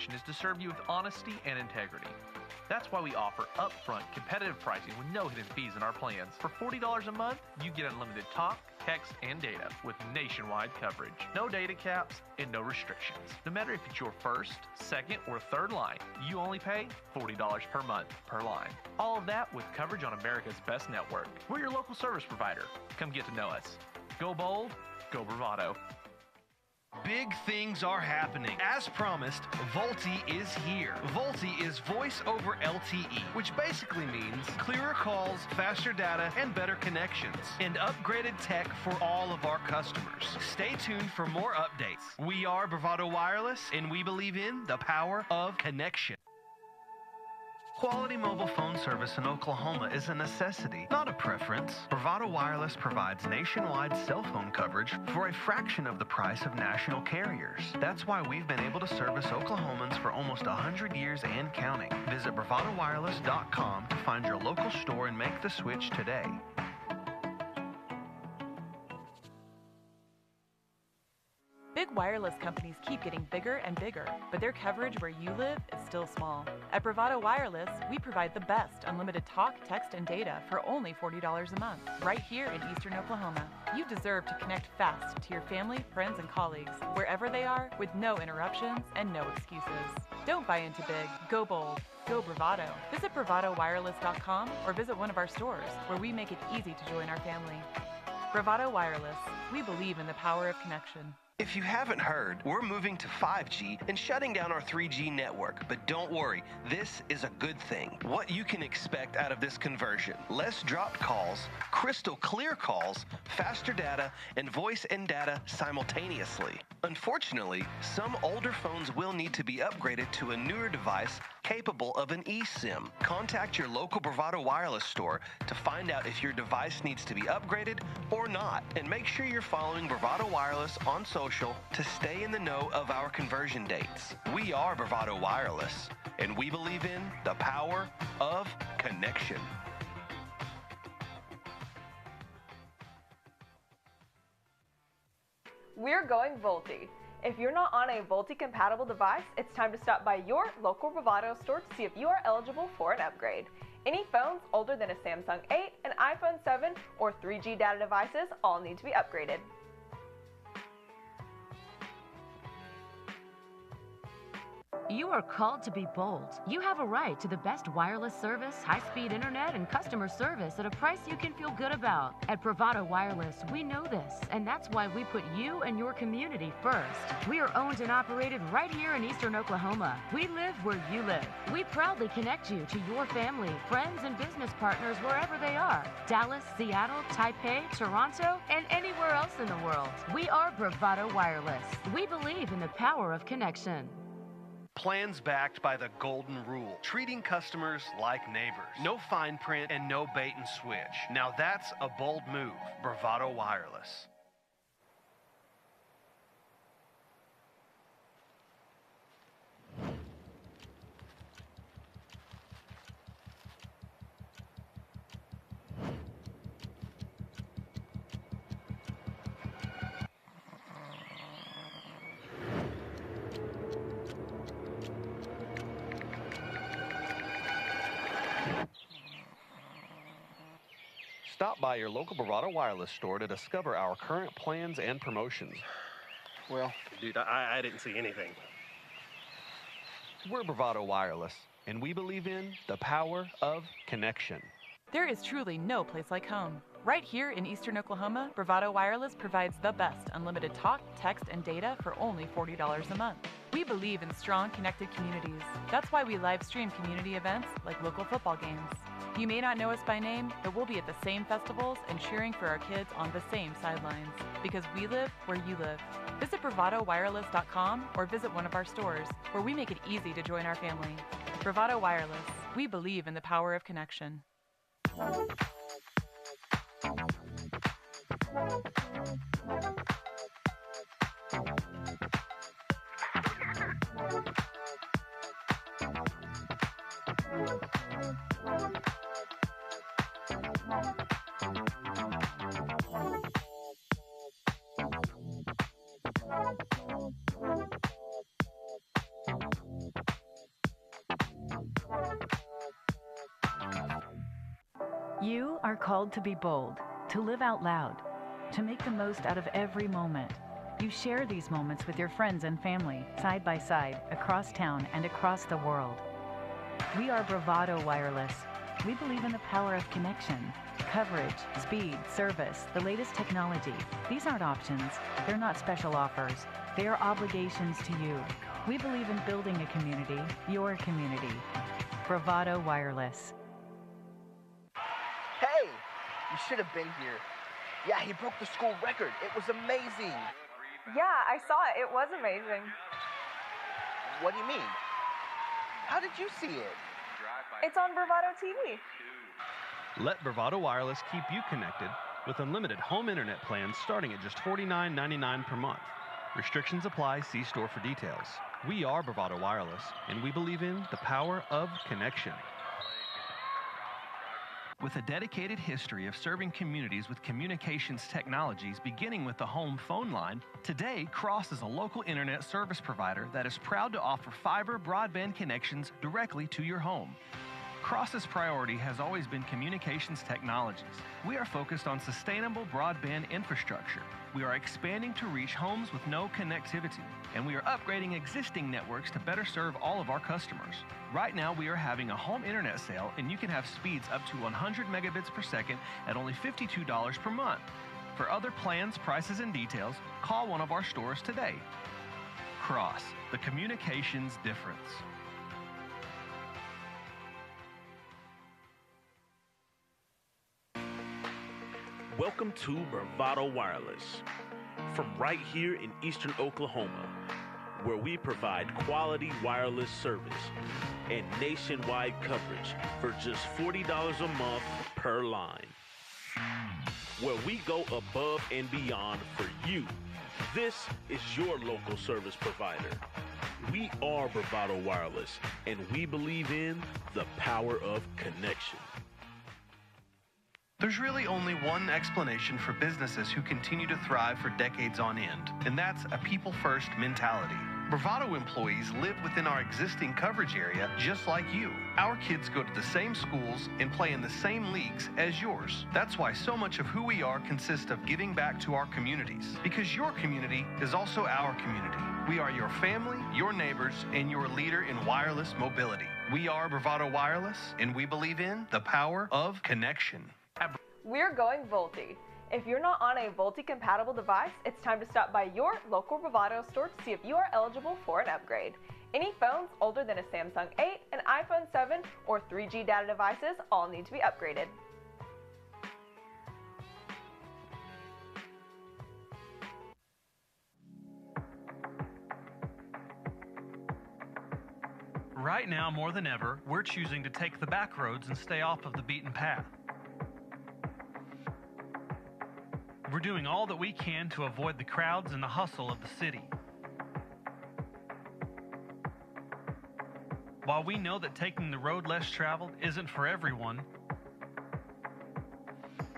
mission is to serve you with honesty and integrity. That's why we offer upfront competitive pricing with no hidden fees in our plans. For $40 a month, you get unlimited talk, text, and data with nationwide coverage. No data caps and no restrictions. No matter if it's your first, second, or third line, you only pay $40 per month per line. All of that with coverage on America's best network. We're your local service provider. Come get to know us. Go bold, go Bravado. Big things are happening. As promised, VoLTE is here. VoLTE is Voice over LTE, which basically means clearer calls, faster data, and better connections, and upgraded tech for all of our customers. Stay tuned for more updates. We are Bravado Wireless, and we believe in the power of connection. Quality mobile phone service in Oklahoma is a necessity, not a preference. Bravado Wireless provides nationwide cell phone coverage for a fraction of the price of national carriers. That's why we've been able to service Oklahomans for almost 100 years and counting. Visit bravadowireless.com to find your local store and make the switch today. Big wireless companies keep getting bigger and bigger, but their coverage where you live is still small. At Bravado Wireless, we provide the best unlimited talk, text, and data for only $40 a month, right here in Eastern Oklahoma. You deserve to connect fast to your family, friends, and colleagues, wherever they are, with no interruptions and no excuses. Don't buy into big. Go bold. Go Bravado. Visit bravadowireless.com or visit one of our stores, where we make it easy to join our family. Bravado Wireless. We believe in the power of connection. If you haven't heard, we're moving to 5G and shutting down our 3G network. But don't worry, this is a good thing. What you can expect out of this conversion: less dropped calls, crystal clear calls, faster data, and voice and data simultaneously. Unfortunately, some older phones will need to be upgraded to a newer device capable of an eSIM. Contact your local Bravado Wireless store to find out if your device needs to be upgraded or not. And make sure you're following Bravado Wireless on social to stay in the know of our conversion dates. We are Bravado Wireless, and we believe in the power of connection. We're going VoLTE. If you're not on a VoLTE-compatible device, it's time to stop by your local Bravado store to see if you are eligible for an upgrade. Any phones older than a Samsung 8, an iPhone 7, or 3G data devices all need to be upgraded. You are called to be bold. You have a right to the best wireless service, high-speed internet, and customer service at a price you can feel good about. At Bravado Wireless, we know this, and that's why we put you and your community first. We are owned and operated right here in Eastern Oklahoma. We live where you live. We proudly connect you to your family, friends, and business partners wherever they are. Dallas, Seattle, Taipei, Toronto, and anywhere else in the world. We are Bravado Wireless. We believe in the power of connection. Plans backed by the golden rule, treating customers like neighbors. No fine print and no bait and switch. Now that's a bold move. Bravado Wireless. Stop by your local Bravado Wireless store to discover our current plans and promotions. Well, dude, I didn't see anything. We're Bravado Wireless, and we believe in the power of connection. There is truly no place like home. Right here in Eastern Oklahoma, Bravado Wireless provides the best unlimited talk, text, and data for only $40 a month. We believe in strong, connected communities. That's why we live stream community events like local football games. You may not know us by name, but we'll be at the same festivals and cheering for our kids on the same sidelines, because we live where you live. Visit bravadowireless.com or visit one of our stores, where we make it easy to join our family. Bravado Wireless. We believe in the power of connection. are called to be bold, to live out loud, to make the most out of every moment. You share these moments with your friends and family, side by side, across town and across the world. We are Bravado Wireless. We believe in the power of connection, coverage, speed, service, the latest technology. These aren't options. They're not special offers. They are obligations to you. We believe in building a community, your community. Bravado Wireless. Hey, you should have been here. Yeah, he broke the school record. It was amazing. Yeah, I saw it. It was amazing. What do you mean? How did you see it? It's on Bravado TV. Let Bravado Wireless keep you connected with unlimited home internet plans starting at just $49.99 per month. Restrictions apply. See store for details. We are Bravado Wireless, and we believe in the power of connection. With a dedicated history of serving communities with communications technologies beginning with the home phone line, today Cross is a local internet service provider that is proud to offer fiber broadband connections directly to your home. Cross's priority has always been communications technologies. We are focused on sustainable broadband infrastructure. We are expanding to reach homes with no connectivity, and we are upgrading existing networks to better serve all of our customers. Right now, we are having a home internet sale, and you can have speeds up to 100 megabits per second at only $52 per month. For other plans, prices, and details, call one of our stores today. Cross, the communications difference. Welcome to Bravado Wireless, from right here in eastern Oklahoma, where we provide quality wireless service and nationwide coverage for just $40 a month per line. Where we go above and beyond for you. This is your local service provider. We are Bravado Wireless, and we believe in the power of connection. There's really only one explanation for businesses who continue to thrive for decades on end, and that's a people-first mentality. Bravado employees live within our existing coverage area just like you. Our kids go to the same schools and play in the same leagues as yours. That's why so much of who we are consists of giving back to our communities, because your community is also our community. We are your family, your neighbors, and your leader in wireless mobility. We are Bravado Wireless, and we believe in the power of connection. We're going Volti. If you're not on a Volti-compatible device, it's time to stop by your local Bravado store to see if you are eligible for an upgrade. Any phones older than a Samsung 8, an iPhone 7, or 3G data devices all need to be upgraded. Right now, more than ever, we're choosing to take the back roads and stay off of the beaten path. We're doing all that we can to avoid the crowds and the hustle of the city. While we know that taking the road less traveled isn't for everyone,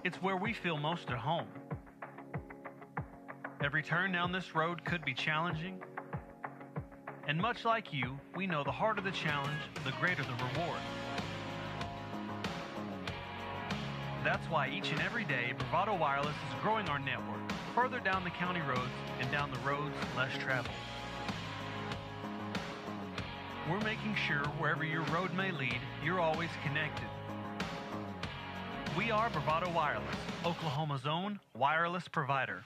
it's where we feel most at home. Every turn down this road could be challenging, and much like you, we know the harder the challenge, the greater the reward. That's why each and every day, Bravado Wireless is growing our network further down the county roads and down the roads less traveled. We're making sure wherever your road may lead, you're always connected. We are Bravado Wireless, Oklahoma's own wireless provider.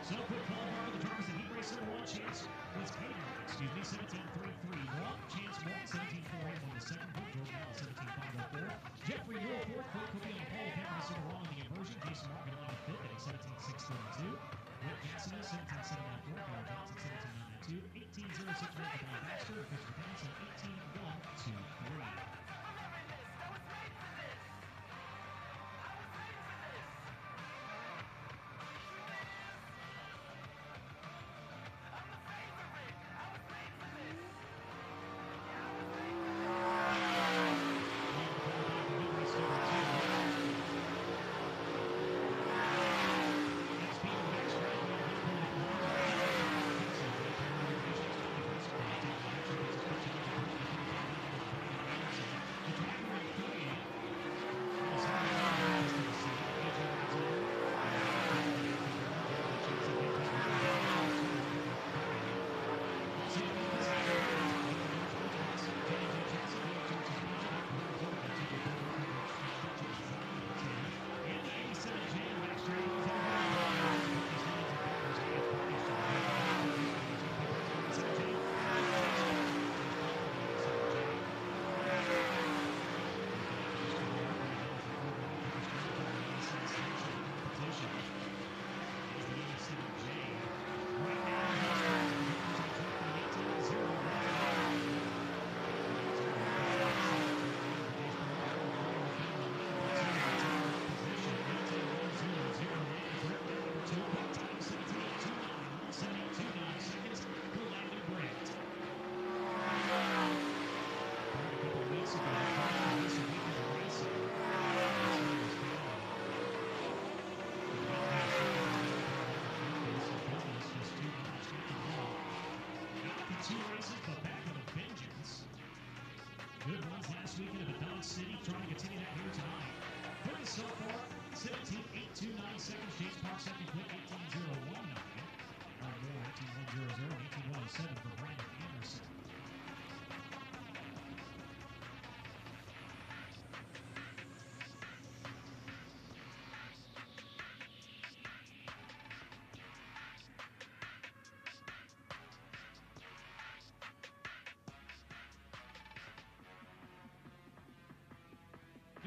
So quick call for the drivers at heat race number 1. Chance was Hayden, 17.33. Won. Chance won. 17.48 won the second. Quick Jordan Allen, 17.504. Jeffrey Newell, fourth. Quick Cookie on the pole. Cameron Silver on the inversion. Jason Morgan on the fifth, hitting 17.632. Rick Cassidy, 17.794. Carl Johnson, 17.992. 18.06 ran for Brian Baxter. Christopher Townsend, 18.123. Good runs last weekend at Dodge City, trying to continue that here tonight. First so far, 17.829 seconds. James Park second quick, 18.019. Or more, 18.100 and 18.107 for Brandon Anderson.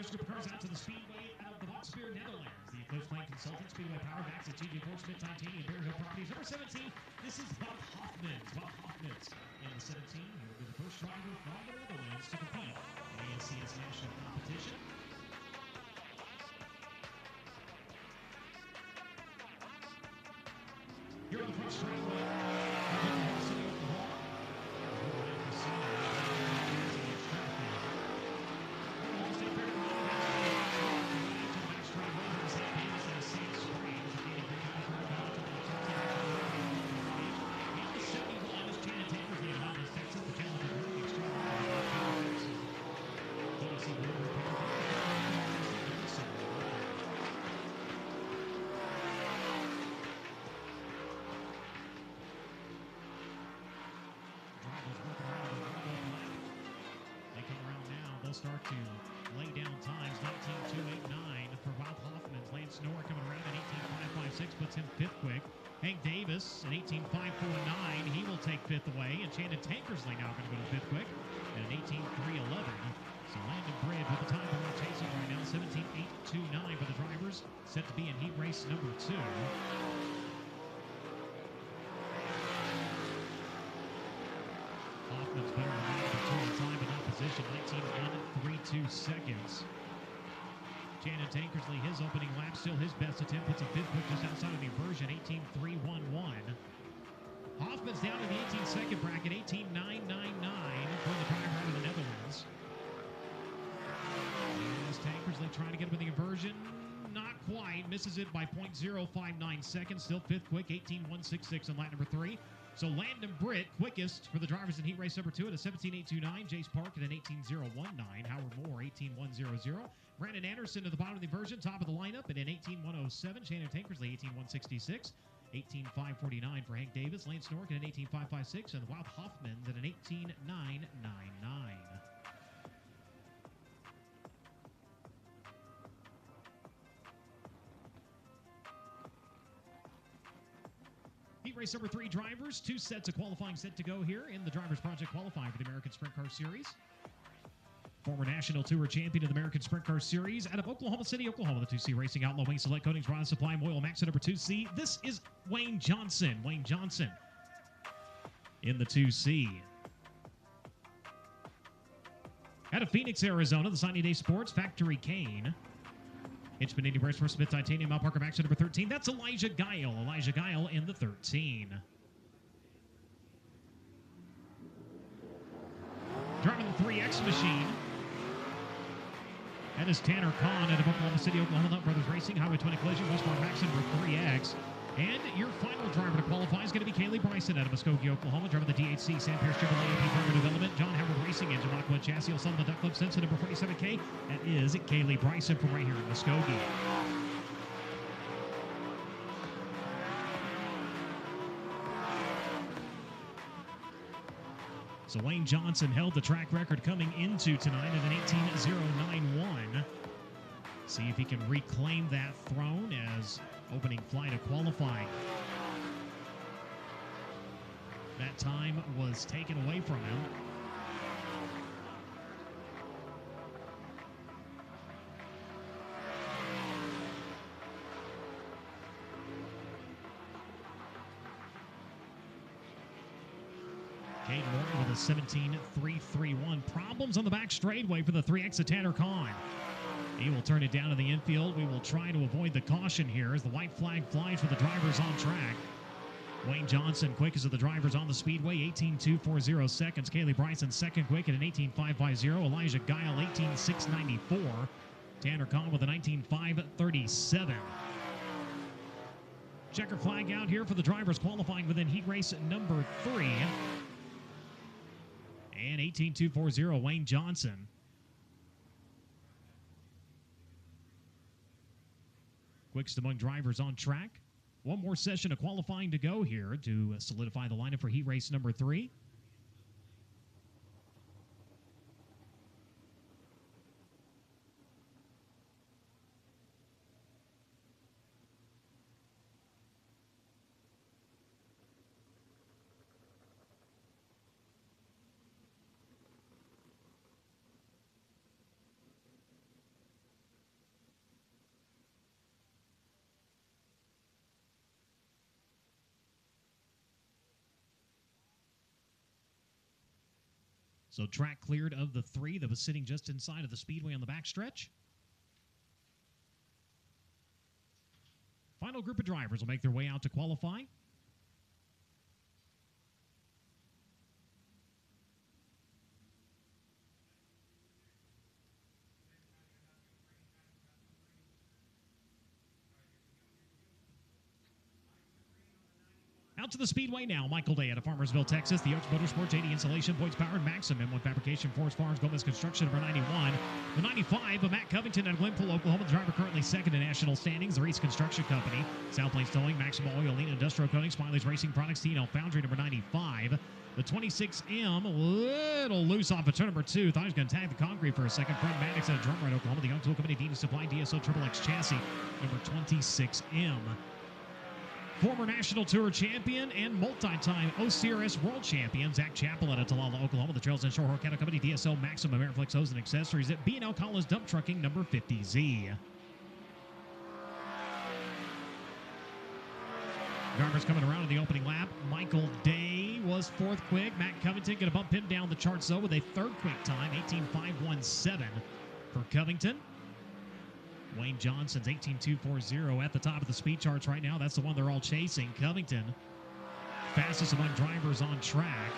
This group of cars out to the Speedway out of the Boxbeer, Netherlands. The Eclipse Plane Consultant, Speedway Power Backs at TJ Ford Smith, Titanium, Bear Hill Properties. Number 17, this is Bob Hoffman. Bob Hoffman's in the 17. He will be the first driver from the Netherlands to compete in the ASCS National Competition. Here on the front straightaway, City, Oklahoma. Start to lay down times. 19.289 for Bob Hoffman. Lance Snorer coming around at 18.556, puts him fifth quick. Hank Davis at 18.549, he will take fifth away. And Shannon Tankersley now going to go to fifth quick at 18.311. So Landon Bridge with the time for rotation right now, 17.829 for the drivers, set to be in heat race number 2. 18.132 seconds. Shannon Tankersley, his opening lap, still his best attempt, puts a fifth quick just outside of the inversion, 18.311. Hoffman's down in the 18-second bracket, 18.999 for the driver out of the Netherlands. As Tankersley trying to get him in the inversion, not quite, misses it by 0.059 seconds, still fifth quick, 18.166 on lap number 3. So Landon Britt, quickest for the drivers in heat race number 2 at a 17.829. Jace Park at an 18.019. Howard Moore, 18.100. Brandon Anderson at the bottom of the inversion, top of the lineup at an 18.107. Shannon Tankersley, 18.166. 18.549 for Hank Davis. Lance Nork at an 18.556. And Wout Hoffman's at an 18.999. Heat race number 3 drivers, 2 sets of qualifying set to go here in the Drivers Project qualifying for the American Sprint Car Series. Former National Tour champion of the American Sprint Car Series out of Oklahoma City, Oklahoma, the 2C Racing Outlaw Wayne Select Coatings, Rod Supply, Moyle Max at number 2C. This is Wayne Johnson. Wayne Johnson in the 2C. Out of Phoenix, Arizona, the Sunny Day Sports Factory Cane. Hitchman 80 Brace for Smith Titanium, Mount Parker Max at number 13. That's Elijah Guile. Elijah Guile in the 13. Driving the 3X machine. That is Tanner Kahn out of Oklahoma City, Oklahoma. Nut Brothers Racing, Highway 20 Collision, Westmore Max at number 3X. And your final driver to qualify is going to be Kaylee Bryson out of Muskogee, Oklahoma. Driving the DHC Sam Pierce Chevrolet AP Driver Development. John Howard Racing Engine, Mach 1 Chassis, Sullivan Duck Club Sense, number 47K. That is Kaylee Bryson from right here in Muskogee. So Wayne Johnson held the track record coming into tonight at an 18.091. See if he can reclaim that throne as opening flight of qualifying. That time was taken away from him. Cade Moore with a 17.331. Problems on the back straightaway for the 3X of Tanner Kahn. He will turn it down to the infield. We will try to avoid the caution here as the white flag flies for the drivers on track. Wayne Johnson, quickest of the drivers on the speedway, 18.240 seconds. Kaylee Bryson, second quick at an 18.550. Elijah Guile, 18.694. Tanner Kahn with a 19.537. Checker flag out here for the drivers qualifying within heat race number 3. And 18.240, Wayne Johnson. Quickest among drivers on track. One more session of qualifying to go here to solidify the lineup for heat race number 3. So track cleared of the 3 that was sitting just inside of the speedway on the backstretch. Final group of drivers will make their way out to qualify. Out to the speedway now. Michael Day out of Farmersville, Texas. The Oaks Motorsports, 80 Insulation, Boyd's Powered, Maxim, M1 Fabrication, Forest Farms, Gomez Construction, number 91. The 95 of Matt Covington out of Glenpool, Oklahoma. The driver currently second in national standings. The Reese Construction Company. South Plains Towing, Maxima Oil, Lean Industrial Coating, Smiley's Racing Products, T&L Foundry, number 95. The 26M, a little loose off of turn number 2. Thought he was going to tag the concrete for a second. Fred Maddox out of Drummer, Oklahoma. The Young Tool Company, Dina Supply, DSO Triple X Chassis, number 26M. Former National Tour champion and multi-time OCRS World Champion Zach Chappell out of Talala, Oklahoma. The Trails and Shore Cattle Company, DSO Maximum Airflex Hose and Accessories at B&L Collins Dump Trucking, number 50Z. Drivers coming around in the opening lap. Michael Day was fourth quick. Matt Covington going to bump him down the charts, though, with a third quick time, 18.517 for Covington. Wayne Johnson's 18.240 at the top of the speed charts right now. That's the one they're all chasing. Covington, fastest among drivers on track.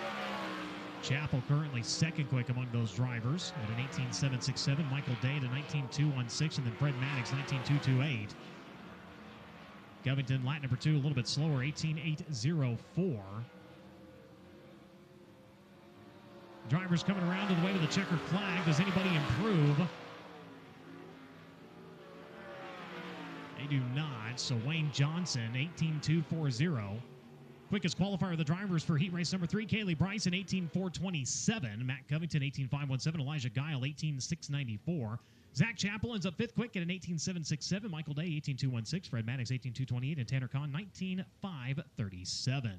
Chappell currently second quick among those drivers at an 18.767. Michael Day at a 19.216, and then Fred Maddox 19.228. Covington, lap number 2, a little bit slower, 18.804. Drivers coming around to the way with the checkered flag. Does anybody improve? They do not. So Wayne Johnson, 18.240. Quickest qualifier of the drivers for heat race number 3, Kaylee Bryson, 18.427. Matt Covington, 18.517. Elijah Guile, 18.694. Zach Chappell ends up 5th quick at an 18.767. Michael Day, 18.216. Fred Maddox, 18.228. And Tanner Kahn, 19.537.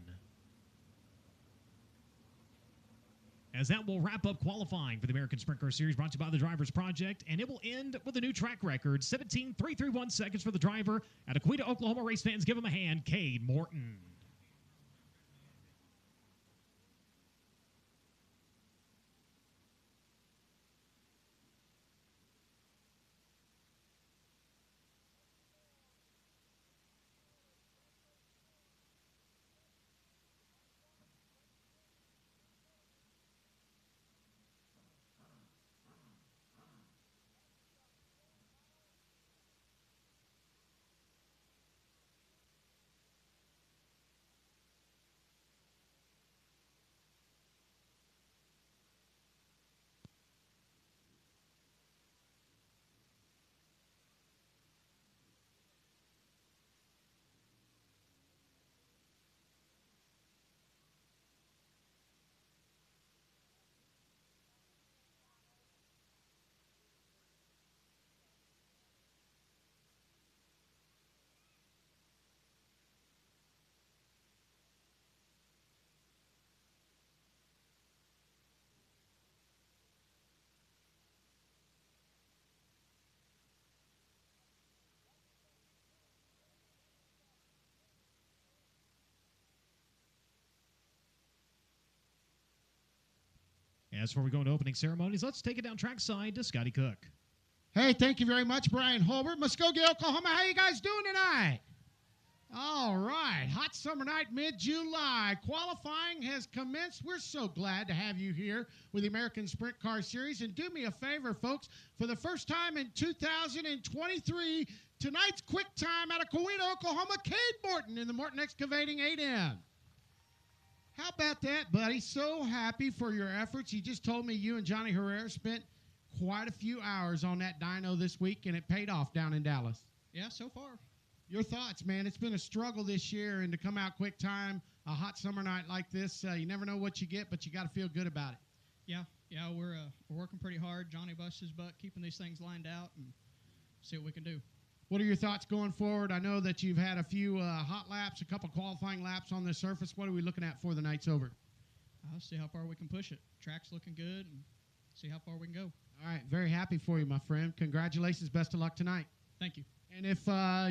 As that will wrap up qualifying for the American Sprint Car Series, brought to you by the Drivers Project, and it will end with a new track record, 17.331 seconds for the driver at Aquita, Oklahoma. Race fans, give him a hand, Cade Morton. As before we go into opening ceremonies, let's take it down trackside to Scotty Cook. Hey, thank you very much, Brian Holbert. Muskogee, Oklahoma. How you guys doing tonight? All right. Hot summer night, mid-July. Qualifying has commenced. We're so glad to have you here with the American Sprint Car Series. And do me a favor, folks. For the first time in 2023, tonight's quick time out of Coweta, Oklahoma, Cade Morton in the Morton Excavating 8M. How about that, buddy? So happy for your efforts. You just told me you and Johnny Herrera spent quite a few hours on that dyno this week, and it paid off down in Dallas. Yeah, so far. Your thoughts, man? It's been a struggle this year, and to come out quick time, a hot summer night like this, you never know what you get, but you got to feel good about it. Yeah, we're working pretty hard. Johnny busts his butt, keeping these things lined out, and see what we can do. What are your thoughts going forward? I know that you've had a few hot laps, a couple qualifying laps on the surface. What are we looking at for the night's over? I'll see how far we can push it. Track's looking good, and see how far we can go. All right, very happy for you, my friend. Congratulations. Best of luck tonight. Thank you. And if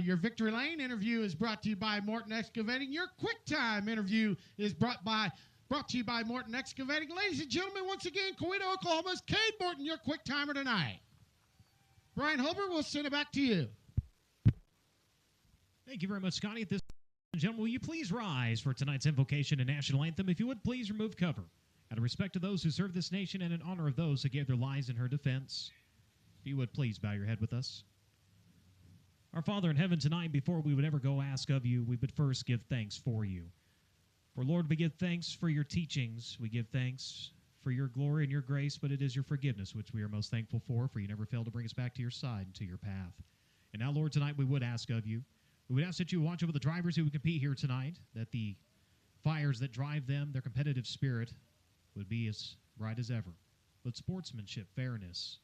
your Victory Lane interview is brought to you by Morton Excavating, your Quick Time interview is brought to you by Morton Excavating. Ladies and gentlemen, once again, Coweta, Oklahoma's Cade Morton, your quick timer tonight. Brian Holbert, we'll send it back to you. Thank you very much, Scotty. At this time, gentlemen, will you please rise for tonight's invocation and national anthem? If you would, please remove cover. Out of respect to those who serve this nation and in honor of those who gave their lives in her defense, if you would, please bow your head with us. Our Father in heaven, tonight, before we would ever go ask of you, we would first give thanks for you. For, Lord, we give thanks for your teachings. We give thanks for your glory and your grace, but it is your forgiveness which we are most thankful for you never fail to bring us back to your side and to your path. And now, Lord, tonight we would ask of you, we would ask that you watch over the drivers who would compete here tonight, that the fires that drive them, their competitive spirit, would be as bright as ever. But sportsmanship, fairness,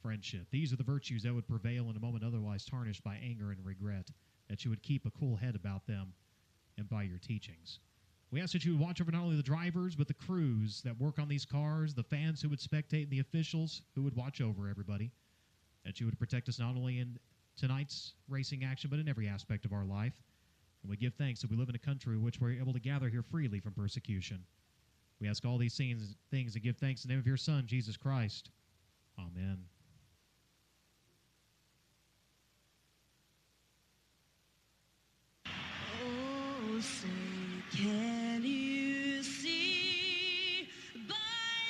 friendship, these are the virtues that would prevail in a moment otherwise tarnished by anger and regret, that you would keep a cool head about them and by your teachings. We ask that you would watch over not only the drivers, but the crews that work on these cars, the fans who would spectate, and the officials who would watch over everybody, that you would protect us not only in tonight's racing action, but in every aspect of our life. And we give thanks that we live in a country in which we're able to gather here freely from persecution. We ask all these things and give thanks in the name of your Son, Jesus Christ. Amen. Oh, say, can you see by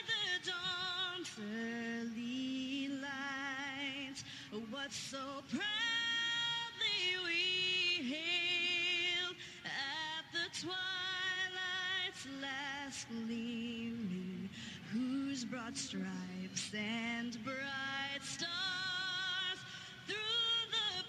the dawn's early light what so proudly we hailed at the twilight's last gleaming, whose broad stripes and bright stars through the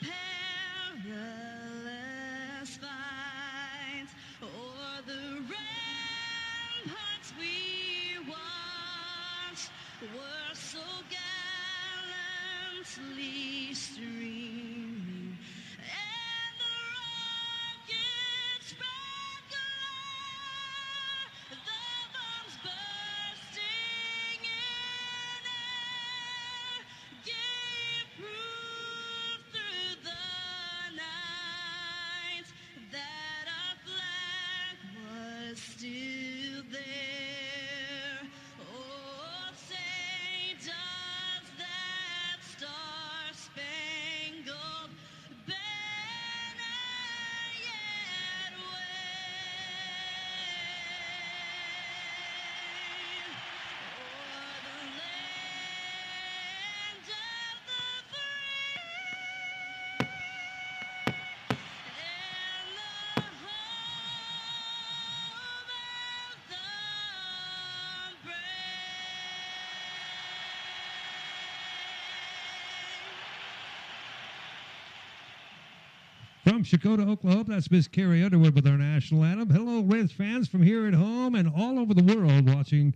perilous fight o'er the ramparts we watched were so gallantly streaming, and the rockets sparkle, the bombs bursting in air gave proof through the night that our flag was still there. Oh, say does that star-spangled banner yet wave o'er the land of the free and the home of the brave. From Chakota, Oklahoma, that's Miss Carrie Underwood with our national anthem. Hello, race fans from here at home and all over the world watching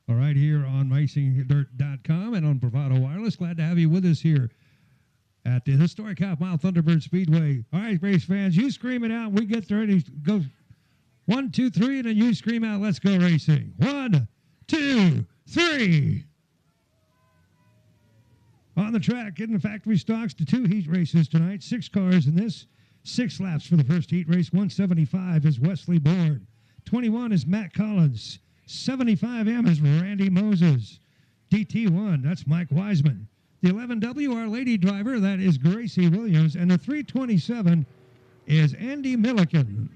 right here on racingdirt.com and on Bravado Wireless. Glad to have you with us here at the historic half-mile Thunderbird Speedway. All right, race fans, you scream it out. We get ready to go 1, 2, 3, and then you scream out, let's go racing. 1, 2, 3. On the track, in the factory stocks, the 2 heat races tonight. 6 cars in this. 6 laps for the first heat race. 175 is Wesley Bourne. 21 is Matt Collins. 75M is Randy Moses. DT1, that's Mike Wiseman. The 11W, Our Lady driver, that is Gracie Williams. And the 327 is Andy Milliken.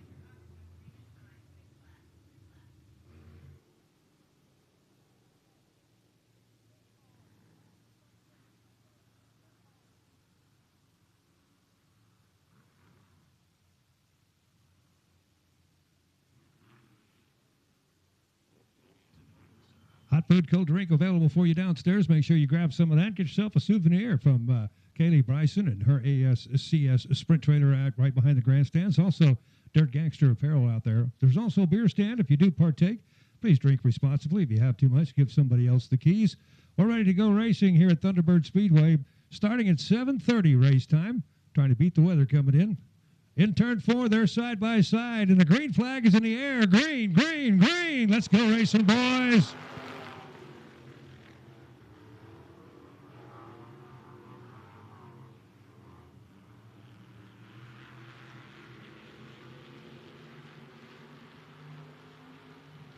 Hot food, cold drink available for you downstairs. Make sure you grab some of that. Get yourself a souvenir from Kaylee Bryson and her ASCS Sprint trailer out right behind the grandstands. Also, Dirt Gangster apparel out there. There's also a beer stand. If you do partake, please drink responsibly. If you have too much, give somebody else the keys. We're ready to go racing here at Thunderbird Speedway, starting at 7:30 race time. Trying to beat the weather coming in. In turn 4, they're side by side, and the green flag is in the air. Green, green, green. Let's go racing, boys.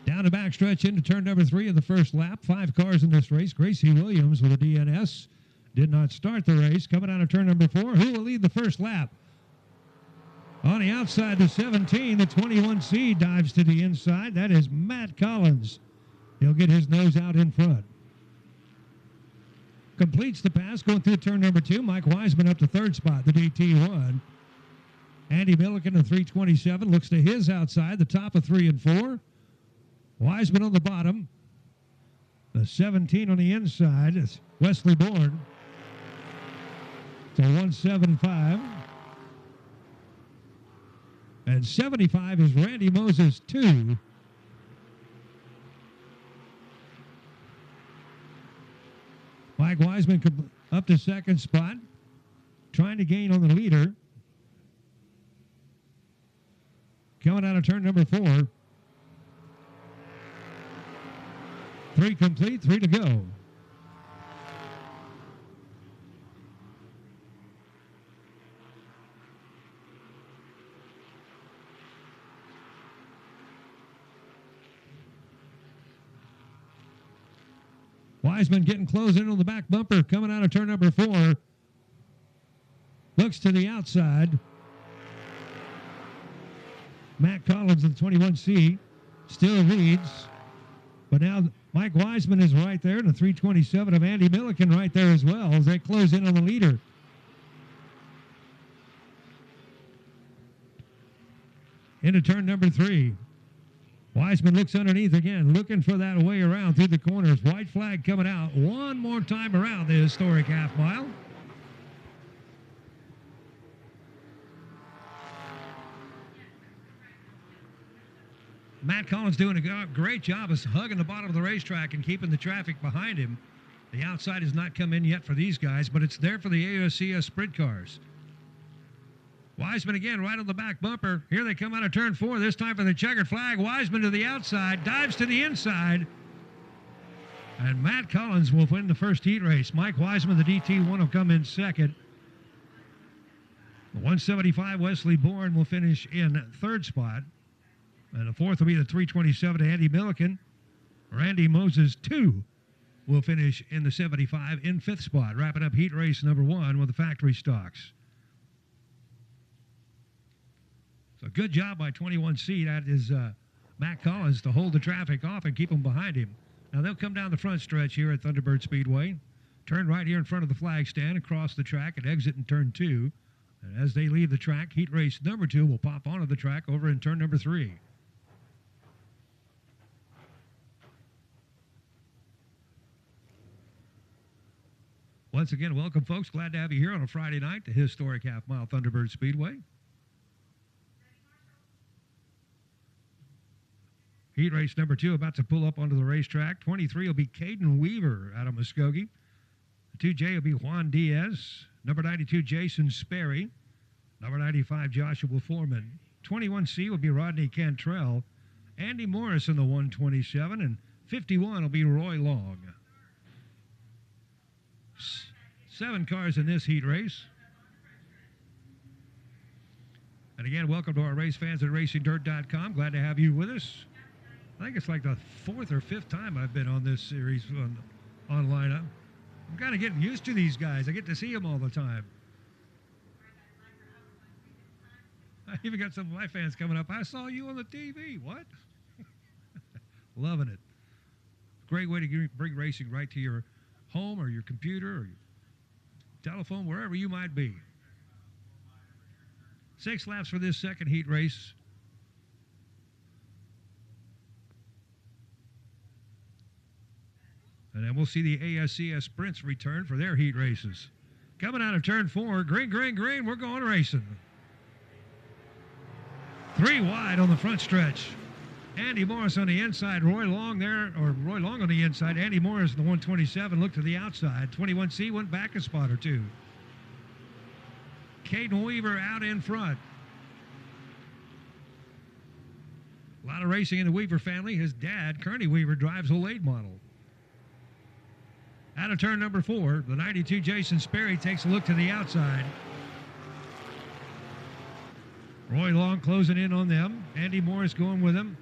Down the backstretch into turn number 3 of the first lap. 5 cars in this race. Gracie Williams with a DNS did not start the race. Coming out of turn number 4, who will lead the first lap? On the outside, the 17, the 21C dives to the inside. That is Matt Collins. He'll get his nose out in front. Completes the pass, going through turn number 2. Mike Wiseman up to third spot, the DT1. Andy Milliken, the 327, looks to his outside, the top of 3 and 4. Wiseman on the bottom. The 17 on the inside is Wesley Bourne. It's a 175. And 75 is Randy Moses, 2. Mike Wiseman up to second spot, trying to gain on the leader. Coming out of turn number 4. 3 complete, 3 to go. Wiseman getting close in on the back bumper, coming out of turn number 4. Looks to the outside. Matt Collins in the 21C still leads. But now Mike Wiseman is right there, and the 327 of Andy Milliken right there as well as they close in on the leader. Into turn number 3. Wiseman looks underneath again, looking for that way around through the corners. White flag coming out one more time around the historic half mile. Matt Collins doing a great job of hugging the bottom of the racetrack and keeping the traffic behind him. The outside has not come in yet for these guys, but it's there for the ASCS Sprint Cars. Wiseman again right on the back bumper. Here they come out of turn 4, this time for the checkered flag. Wiseman to the outside, dives to the inside. And Matt Collins will win the first heat race. Mike Wiseman, the DT1, will come in second. The 175 Wesley Bourne will finish in third spot. And the fourth will be the 327 to Andy Milliken. Randy Moses 2 will finish in the 75 in fifth spot, wrapping up heat race number 1 with the factory stocks. So good job by 21C. That is Matt Collins to hold the traffic off and keep them behind him. Now they'll come down the front stretch here at Thunderbird Speedway. Turn right here in front of the flag stand, across the track, and exit in turn 2. And as they leave the track, heat race number 2 will pop onto the track over in turn number 3. Once again, welcome, folks. Glad to have you here on a Friday night, the historic half-mile Thunderbird Speedway. Heat race number 2 about to pull up onto the racetrack. 23 will be Caden Weaver out of Muskogee. The 2J will be Juan Diaz. Number 92, Jason Sperry. Number 95, Joshua Foreman. 21C will be Rodney Cantrell. Andy Morris in the 127, and 51 will be Roy Long. 7 cars in this heat race. And again, welcome to our race fans at RacingDirt.com. Glad to have you with us. I think it's like the 4th or 5th time I've been on this series online. I'm kind of getting used to these guys. I get to see them all the time. I even got some of my fans coming up. I saw you on the TV. What? Loving it. Great way to bring racing right to your home or your computer or your telephone, wherever you might be. 6 laps for this second heat race. And then we'll see the ASCS Sprints return for their heat races. Coming out of turn 4, green, green, green, we're going racing. 3 wide on the front stretch. Andy Morris on the inside, Roy Long there, or Roy Long on the inside. Andy Morris in the 127, looked to the outside. 21C went back a spot or 2. Caden Weaver out in front. A lot of racing in the Weaver family. His dad, Kearney Weaver, drives a late model. Out of turn number 4, the 92 Jason Sperry takes a look to the outside. Roy Long closing in on them. Andy Morris going with him.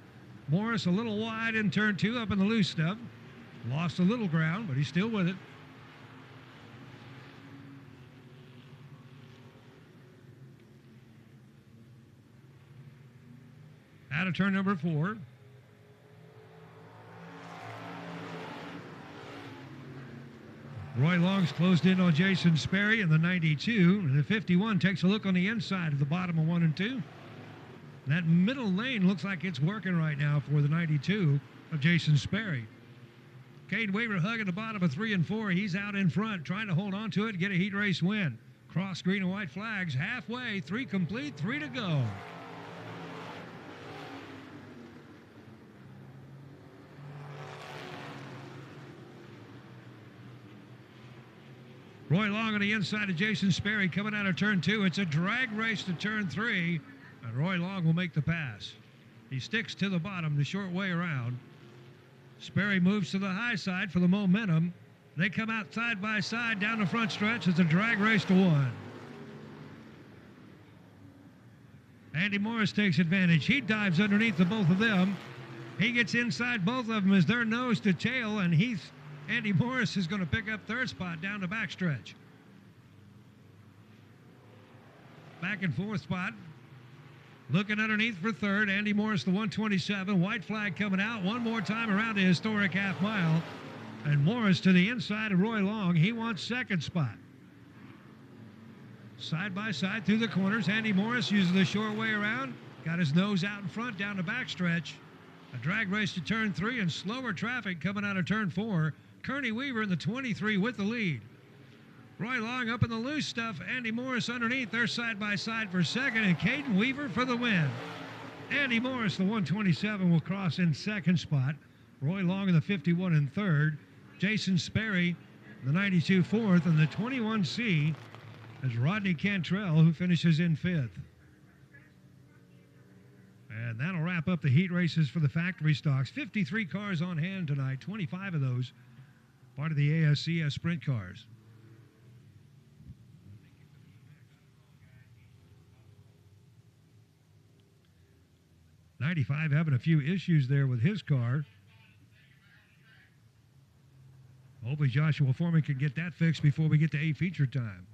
Morris a little wide in turn 2 up in the loose stub. Lost a little ground, but he's still with it. Out of turn number 4. Roy Long's closed in on Jason Sperry in the 92, and the 51 takes a look on the inside of the bottom of 1 and 2. That middle lane looks like it's working right now for the 92 of Jason Sperry. Cade Weaver hugging the bottom of 3 and 4. He's out in front, trying to hold on to it and get a heat race win. Cross green and white flags, halfway, 3 complete, 3 to go. Roy Long on the inside of Jason Sperry coming out of turn 2. It's a drag race to turn 3, and Roy Long will make the pass. He sticks to the bottom the short way around. Sperry moves to the high side for the momentum. They come out side by side down the front stretch. It's a drag race to 1. Andy Morris takes advantage. He dives underneath the both of them. He gets inside both of them as they're nose to tail, and he's Andy Morris is going to pick up third spot down the backstretch. Back and forth spot. Looking underneath for third. Andy Morris, the 127. White flag coming out one more time around the historic half mile. And Morris to the inside of Roy Long. He wants second spot. Side by side through the corners. Andy Morris uses the short way around. Got his nose out in front down the backstretch. A drag race to turn 3 and slower traffic coming out of turn 4. Kearney Weaver in the 23 with the lead. Roy Long up in the loose stuff. Andy Morris underneath. They're side by side for second, and Caden Weaver for the win. Andy Morris, the 127, will cross in second spot. Roy Long in the 51 in third. Jason Sperry, the 92 fourth, and the 21C is Rodney Cantrell, who finishes in fifth. And that'll wrap up the heat races for the factory stocks. 53 cars on hand tonight, 25 of those part of the ASCS Sprint Cars. '95 having a few issues there with his car. Hopefully Joshua Foreman can get that fixed before we get to A feature time.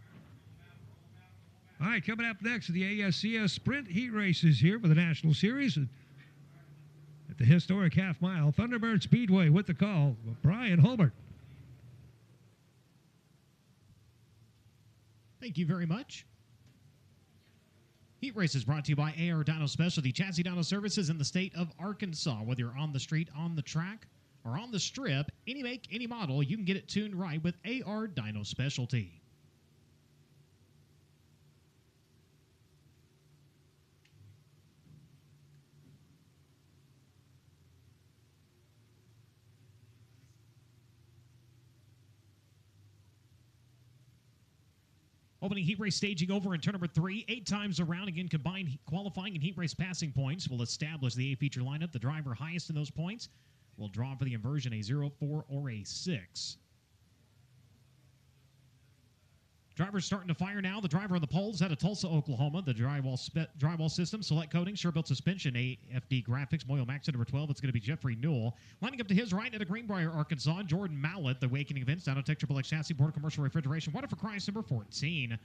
All right, coming up next, the ASCS Sprint Heat Races here for the National Series at the historic half mile. Thunderbird Speedway with the call. Brian Hulbert. Thank you very much. Heat Races brought to you by AR Dyno Specialty Chassis Dyno Services in the state of Arkansas. Whether you're on the street, on the track, or on the strip, any make, any model, you can get it tuned right with AR Dyno Specialty. Opening heat race staging over in turn number 3, 8 times around. Again, combined qualifying and heat race passing points will establish the A feature lineup. The driver highest in those points will draw for the inversion a 0, 4, or a 6. Drivers starting to fire now. The driver on the pole is out of Tulsa, Oklahoma. The drywall system, select coating, sure-built suspension, AFD graphics, Moyle Max at number 12. It's going to be Jeffrey Newell. Lining up to his right at a Greenbrier, Arkansas, Jordan Mallett, the Awakening Events, Down Tech Triple X Chassis, Board Commercial Refrigeration, Water for Christ, number 14.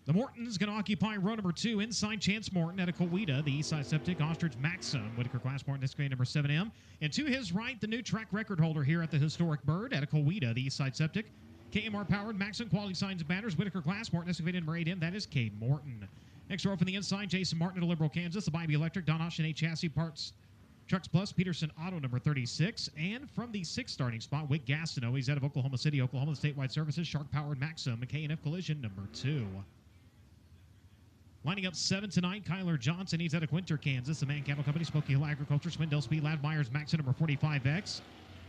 The Morton's going to occupy row number 2 inside Chance Morton at a Coweta, the Eastside Septic, Ostrich Maxim, Whitaker Class Morton, excavator number 7M. And to his right, the new track record holder here at the historic Bird at a Coweta, the Eastside Septic. KMR powered, Maxim quality signs and banners, Whitaker Class, Morton excavator number 8M. That is Cade Morton. Next row from the inside, Jason Martin at Liberal, Kansas, the Bybee Electric, Don Ocean 8 Chassis Parts, Trucks Plus, Peterson Auto number 36. And from the 6th starting spot, Wick Gastineau, he's out of Oklahoma City, Oklahoma, the statewide services, Shark powered Maxim, K&F Collision number 2. Lining up 7 tonight, Kyler Johnson, he's out of Winter, Kansas, the Man Cattle Company, Smoky Hill Agriculture, Swindell Speed, Lad Myers, Maxim number 45X.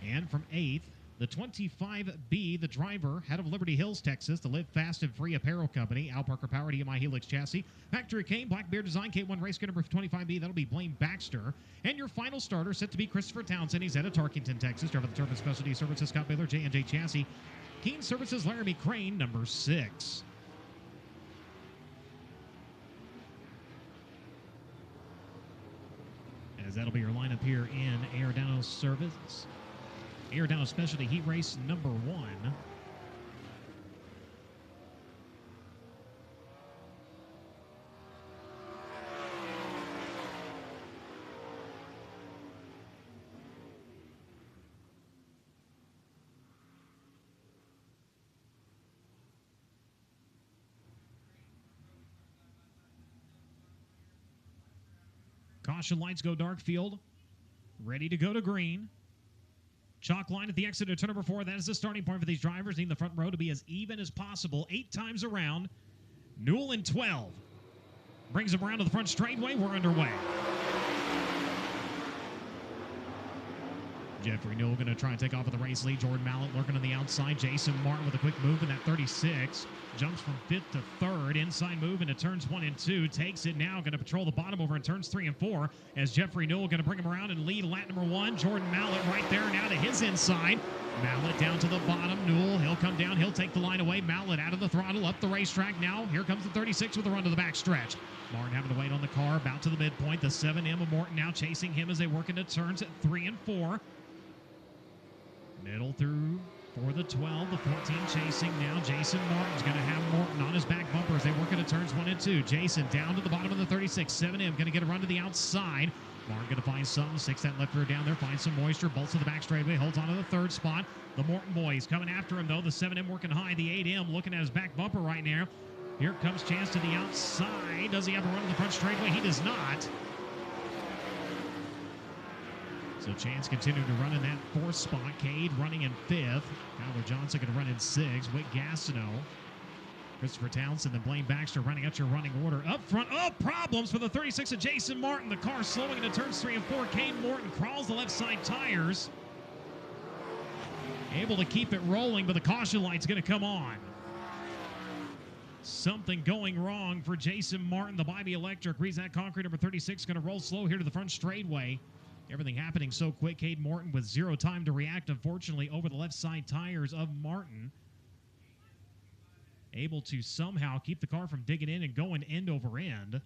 And from 8th, the 25B, the driver, out of Liberty Hills, Texas, the Live Fast and Free Apparel Company, Al Parker Powered, EMI Helix Chassis, Factory Kane, Black Bear Design, K1 Race Car number 25B, that'll be Blaine Baxter. And your final starter set to be Christopher Townsend, he's out of Tarkington, Texas, driver of the Turbine Specialty Services, Scott Baylor, J&J Chassis, Keene Services, Laramie Crane, number 6. As that'll be your lineup here in AR Dyno Services. AR Dyno Specialty Heat Race number 1. Caution lights go dark field. Ready to go to green. Chalk line at the exit of turn number 4. That is the starting point for these drivers. Need the front row to be as even as possible. 8 times around. Newell in 12. Brings them around to the front straightaway. We're underway. Jeffrey Newell going to try and take off with the race lead. Jordan Mallett lurking on the outside. Jason Martin with a quick move in that 36. Jumps from 5th to 3rd. Inside move into turns 1 and 2. Takes it now. Going to patrol the bottom over in turns 3 and 4. As Jeffrey Newell going to bring him around and lead lap number 1. Jordan Mallett right there now to his inside. Mallett down to the bottom. Newell, he'll come down. He'll take the line away. Mallett out of the throttle. Up the racetrack now. Here comes the 36 with a run to the back stretch. Martin having to wait on the car. About to the midpoint. The 7M of Morton now chasing him as they work into turns at 3 and 4. Middle through for the 12, the 14 chasing now. Jason Martin's going to have Morton on his back bumper as they work into turns 1 and 2. Jason down to the bottom of the 36. 7M going to get a run to the outside. Martin going to find something. 6 that left rear down there. Finds some moisture. Bolts to the back straightaway. Holds on to the 3rd spot. The Morton boys coming after him, though. The 7M working high. The 8M looking at his back bumper right now. Here comes Chance to the outside. Does he have a run to the front straightaway? He does not. So Chance continuing to run in that 4th spot. Cade running in 5th. Kyler Johnson going to run in 6th. Wick Gastineau. Christopher Townsend and Blaine Baxter running out your running order. Up front, problems for the 36 of Jason Martin. The car slowing into turns 3 and 4. Cade Morton crawls the left side tires. Able to keep it rolling, but the caution light's going to come on. Something going wrong for Jason Martin. The Bobby Electric reads that concrete number 36 going to roll slow here to the front straightaway. Everything happening so quick. Cade Morton with 0 time to react, unfortunately, over the left side tires of Martin. Able to somehow keep the car from digging in and going end over end.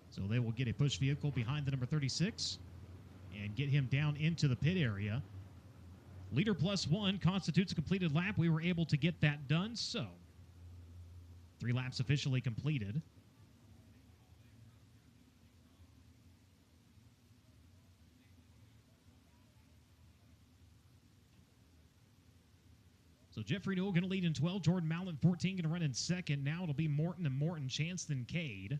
So they will get a push vehicle behind the number 36 and get him down into the pit area. Leader +1 constitutes a completed lap. We were able to get that done, so 3 laps officially completed. So Jeffrey Newell going to lead in 12. Jordan Mallett 14 going to run in 2nd. Now it'll be Morton and Morton, Chance, then Cade.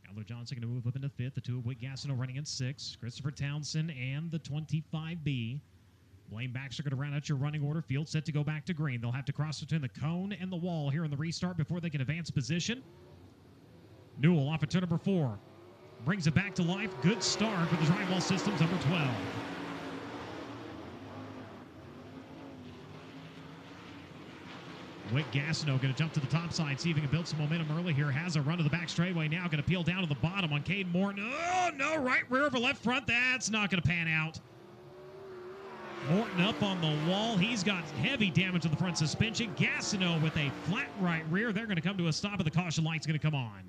Kyler Johnson going to move up into 5th. The 2 of Wick Gastineau running in 6th. Christopher Townsend and the 25B. Blaine Baxter going to round out your running order. Field set to go back to green. They'll have to cross between the cone and the wall here in the restart before they can advance position. Newell off at turn number 4. Brings it back to life. Good start for the drivewall systems, number 12. Wick Gastineau going to jump to the top side, see if he can build some momentum early here. Has a run to the back straightaway now. Going to peel down to the bottom on Cade Morton. Oh, no, right rear over left front. That's not going to pan out. Morton up on the wall. He's got heavy damage to the front suspension. Gastineau with a flat right rear. They're going to come to a stop, and the caution light's going to come on.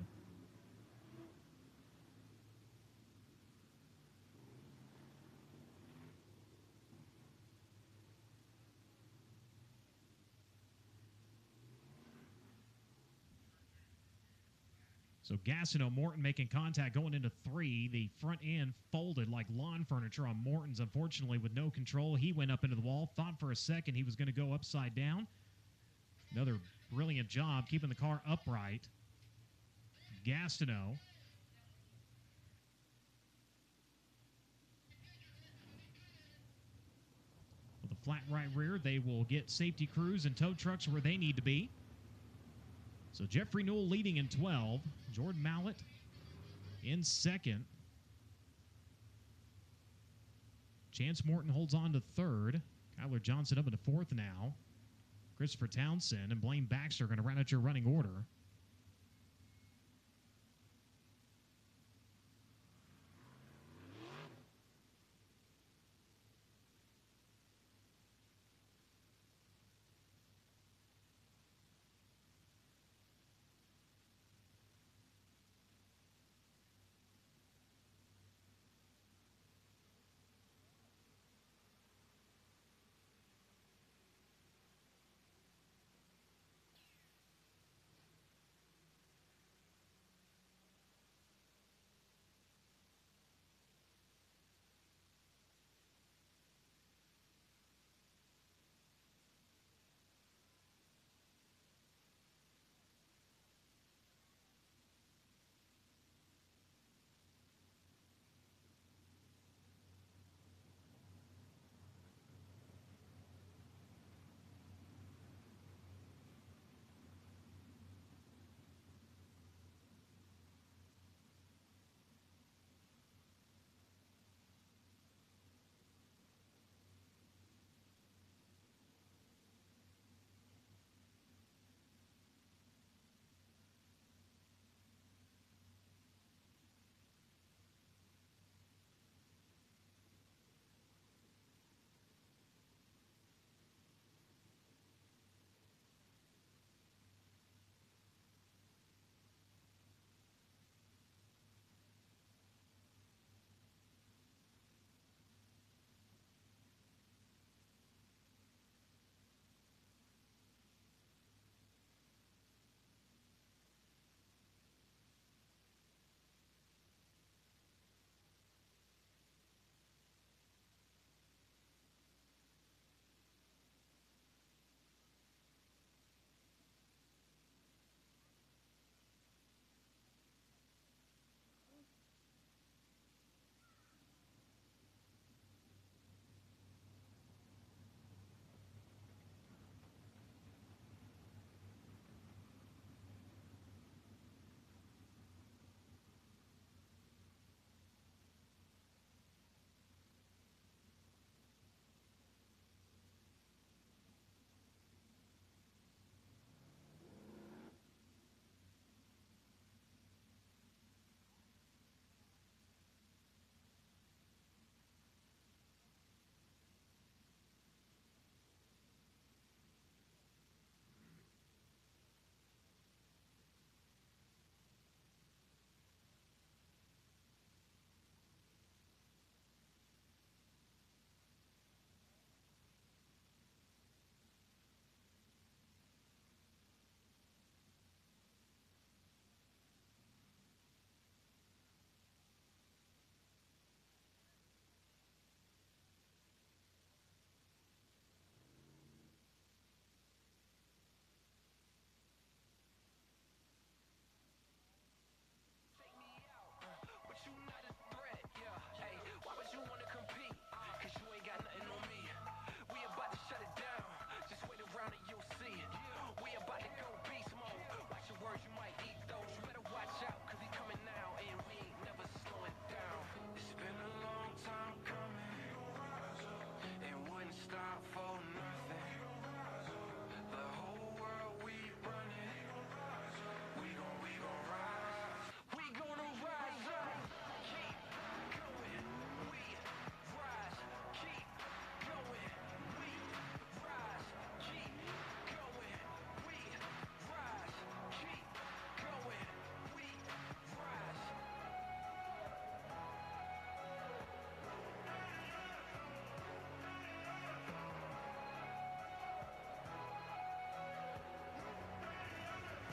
So Gastineau, Morton making contact going into 3. The front end folded like lawn furniture on Morton's. Unfortunately, with no control, he went up into the wall. Thought for a second he was going to go upside down. Another brilliant job keeping the car upright. Gastineau. With a flat right rear, they will get safety crews and tow trucks where they need to be. So Jeffrey Newell leading in 12. Jordan Mallett in 2nd. Chance Morton holds on to 3rd. Kyler Johnson up into 4th now. Christopher Townsend and Blaine Baxter are going to round out your running order.